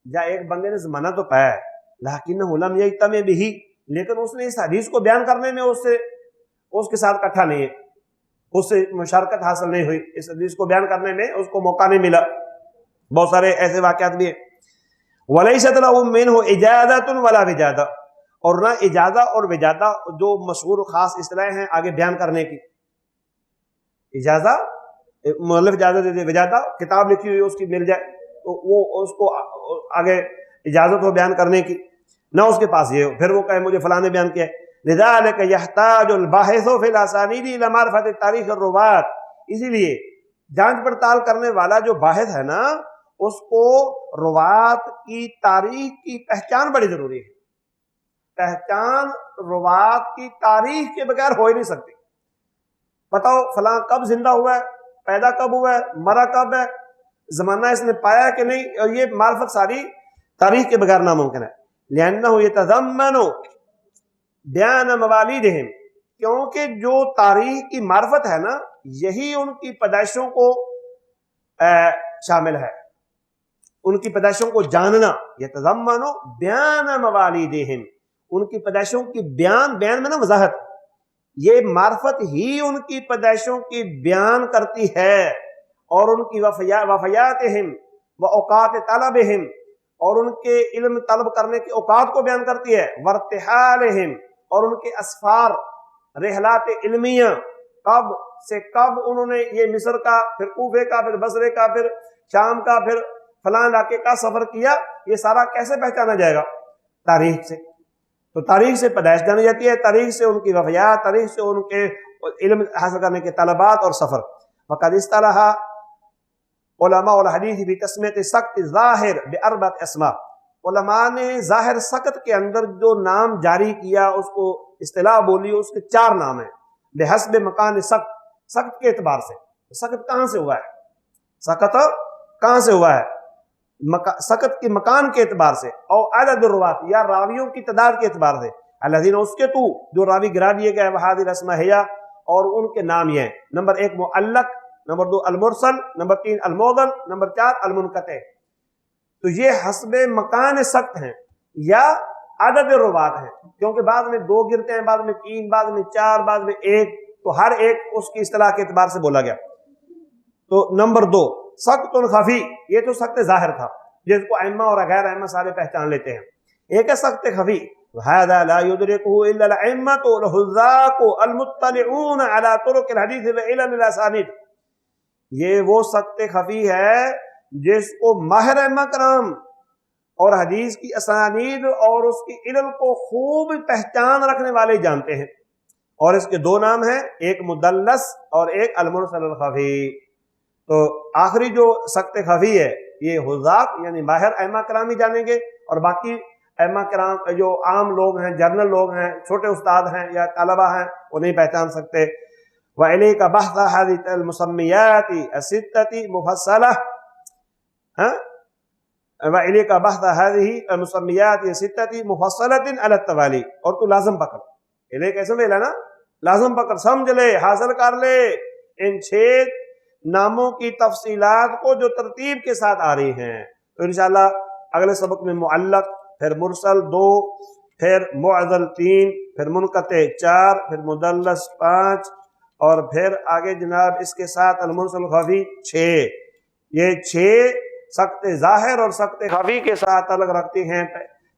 B: یا ایک بندے نے زمانہ تو پایا ہے لیکن لم یجتمع بہ، لیکن اس نے اس حدیث کو بیان کرنے میں اس کے ساتھ اکٹھا نہیں ہے، اس سے مشارکت حاصل نہیں ہوئی، اس حدیث کو بیان کرنے میں اس کو موقع نہیں ملا. بہت سارے ایسے واقعات بھی ہیں. وَلَيْسَتْ لَهُ مِنْهُ إِجَازَةٌ وَلَا وِجَادَةٌ، اور نہ اجازہ اور وجادہ جو مشہور خاص اصطلاحیں ہیں آگے بیان کرنے کی. اجازہ مؤلف اجازت دے دے، وجادہ کتاب لکھی ہوئی اس کی مل جائے تو وہ اس کو آگے اجازت ہو بیان کرنے کی، نہ اس کے پاس یہ ہو پھر وہ کہے مجھے فلاں نے بیان کیا ہے. لِذَلِكَ يَحْتَاجُ الْبَاحِثُ فِي الْأَسَانِيدِ إِلَى مَعْرِفَةِ تَارِيخِ الرُّوَاةِ، اسی لیے جانچ پڑتال کرنے والا جو باحث ہے نا، اس کو روات کی تاریخ کی پہچان بڑی ضروری ہے. پہچان روات کی تاریخ کے بغیر ہو ہی نہیں سکتی. بتاؤ فلاں کب زندہ ہوا ہے، پیدا کب ہوا ہے، مرا کب ہے، زمانہ اس نے پایا کہ نہیں، اور یہ معرفت ساری تاریخ کے بغیر ناممکن ہے. لأنه يتضمن بیان موالدہم، کیونکہ جو تاریخ کی معرفت ہے نا، یہی ان کی پیدائشوں کو شامل ہے، ان کی پیدائشوں کو جاننا. یتضمن بیان موالدہم، ان کی پیدائشوں کی بیان میں نا وضاحت، یہ معرفت ہی ان کی پیدائشوں کی بیان کرتی ہے، اور ان کی وفیاتہم و اوقات طلبہم، اور ان کے علم طلب کرنے کے اوقات کو بیان کرتی ہے. وارتحالہم، اور ان کے اسفار، رحلات علمیہ، کب سے کب انہوں نے یہ مصر کا، پھر کوفے کا، پھر بصرے کا، پھر شام کا، پھر فلاں علاقے کا سفر کیا، یہ سارا کیسے پہچانا جائے گا؟ تاریخ سے. تو تاریخ سے پیدائش جانی جاتی ہے، تاریخ سے ان کی وفیات، تاریخ سے ان کے علم حاصل کرنے کے طلبات اور سفر. وقد اصطلح علماء الحدیث فی تسمیۃ سقط ظاہر باربعۃ اسماء، علماء نے ظاہر سقط کے اندر جو نام جاری کیا، اس کو اصطلاح بولی، اس کے 4 نام ہیں. بحسب مکان سقط، سقط کے اعتبار سے، سقط کہاں سے ہوا ہے، سقط کہاں سے ہوا ہے، سقط کے مکان کے اعتبار سے، اور عدد الروات، یا راویوں کی تعداد کے اعتبار سے. الذین اس کے تو جو راوی گرا دیے گئے وہادی الاسماء ہیا اور ان کے نام یہ ہیں، نمبر 1 معلق، نمبر 2 المرسل، نمبر 3 المعضل، نمبر 4 المنقطع۔ تو یہ حسب مکان سقط ہیں یا عدد روات ہیں، کیونکہ بعد میں 2 گرتے ہیں، بعد میں 3، بعد میں 4، بعد میں 1، تو ہر ایک اس کی اصطلاح کے اعتبار سے بولا گیا۔ تو نمبر 2 سقط خفی، یہ تو سقط ظاہر تھا جس کو ائمہ اور غیر ائمہ سارے پہچان لیتے ہیں۔ ایک ہے سقط خفی، وَهَذَا لَا يُدْرِكُهُ إِلَّا الْأَئِمَّةُ الْحُذَّاقُ الْمُطَّلِعُونَ عَلَى طُرُقِ الْحَدِيثِ وَعِلَلِ الْأَسَانِيدِ، یہ وہ سقط خفی ہے جس کو ماہر ائمہ کرام اور حدیث کی اسانید اور اس کی علل کو خوب پہچان رکھنے والے جانتے ہیں، اور اس کے 2 نام ہیں، ایک مدلس اور ایک المرسل الخفی۔ تو آخری جو سقط خفی ہے یہ حذاق یعنی ماہر ائمہ کرام ہی جانیں گے، اور باقی ائمہ کرام جو عام لوگ ہیں، جرنل لوگ ہیں، چھوٹے استاد ہیں یا طلبہ ہیں، وہ نہیں پہچان سکتے۔ وَإِلَيْكَ بَحْثَ هَذِهِ الْمُسَمِّيَاتِ السِّتَّةِ مُفَصَّلَةً، وَإِلَيْكَ بَحْثَ هَذِهِ الْمُسَمِّيَاتِ السِّتَّةِ مُفَصَّلَةٍ عَلَى التَّوَالِي، اور تو لازم پکڑ، الے کیسے میں نا لازم پکڑ، سمجھ لے، حاصل کر لے ان 6 ناموں کی تفصیلات کو جو ترتیب کے ساتھ آ رہی ہیں۔ تو انشاءاللہ اگلے سبق میں معلق، پھر مرسل 2، پھر معضل 3، پھر منقطع 4، پھر مدلس 5، اور پھر آگے جناب اس کے ساتھ المرسل خفی 6۔ یہ 6 سقط ظاہر اور سقط خفی کے ساتھ تعلق رکھتی ہیں،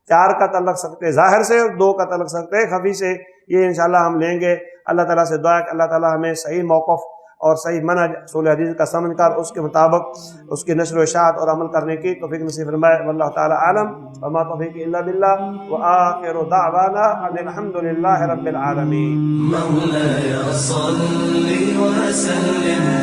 B: 4 کا تعلق سقط ظاہر سے اور 2 کا تعلق سقط خفی سے۔ یہ انشاءاللہ ہم لیں گے۔ اللہ تعالیٰ سے دعا ہے کہ اللہ تعالیٰ ہمیں صحیح موقف اور صحیح منہج اصول حدیث کا سمجھ کر اس کے مطابق اس کی نشر و اشاعت اور عمل کرنے کی توفیق نصیب فرمائے۔ واللہ تعالیٰ عالم، وما توفیق الا باللہ، وآخر دعوانا ان الحمد للہ رب العالمین۔
A: مولاي صل وسلم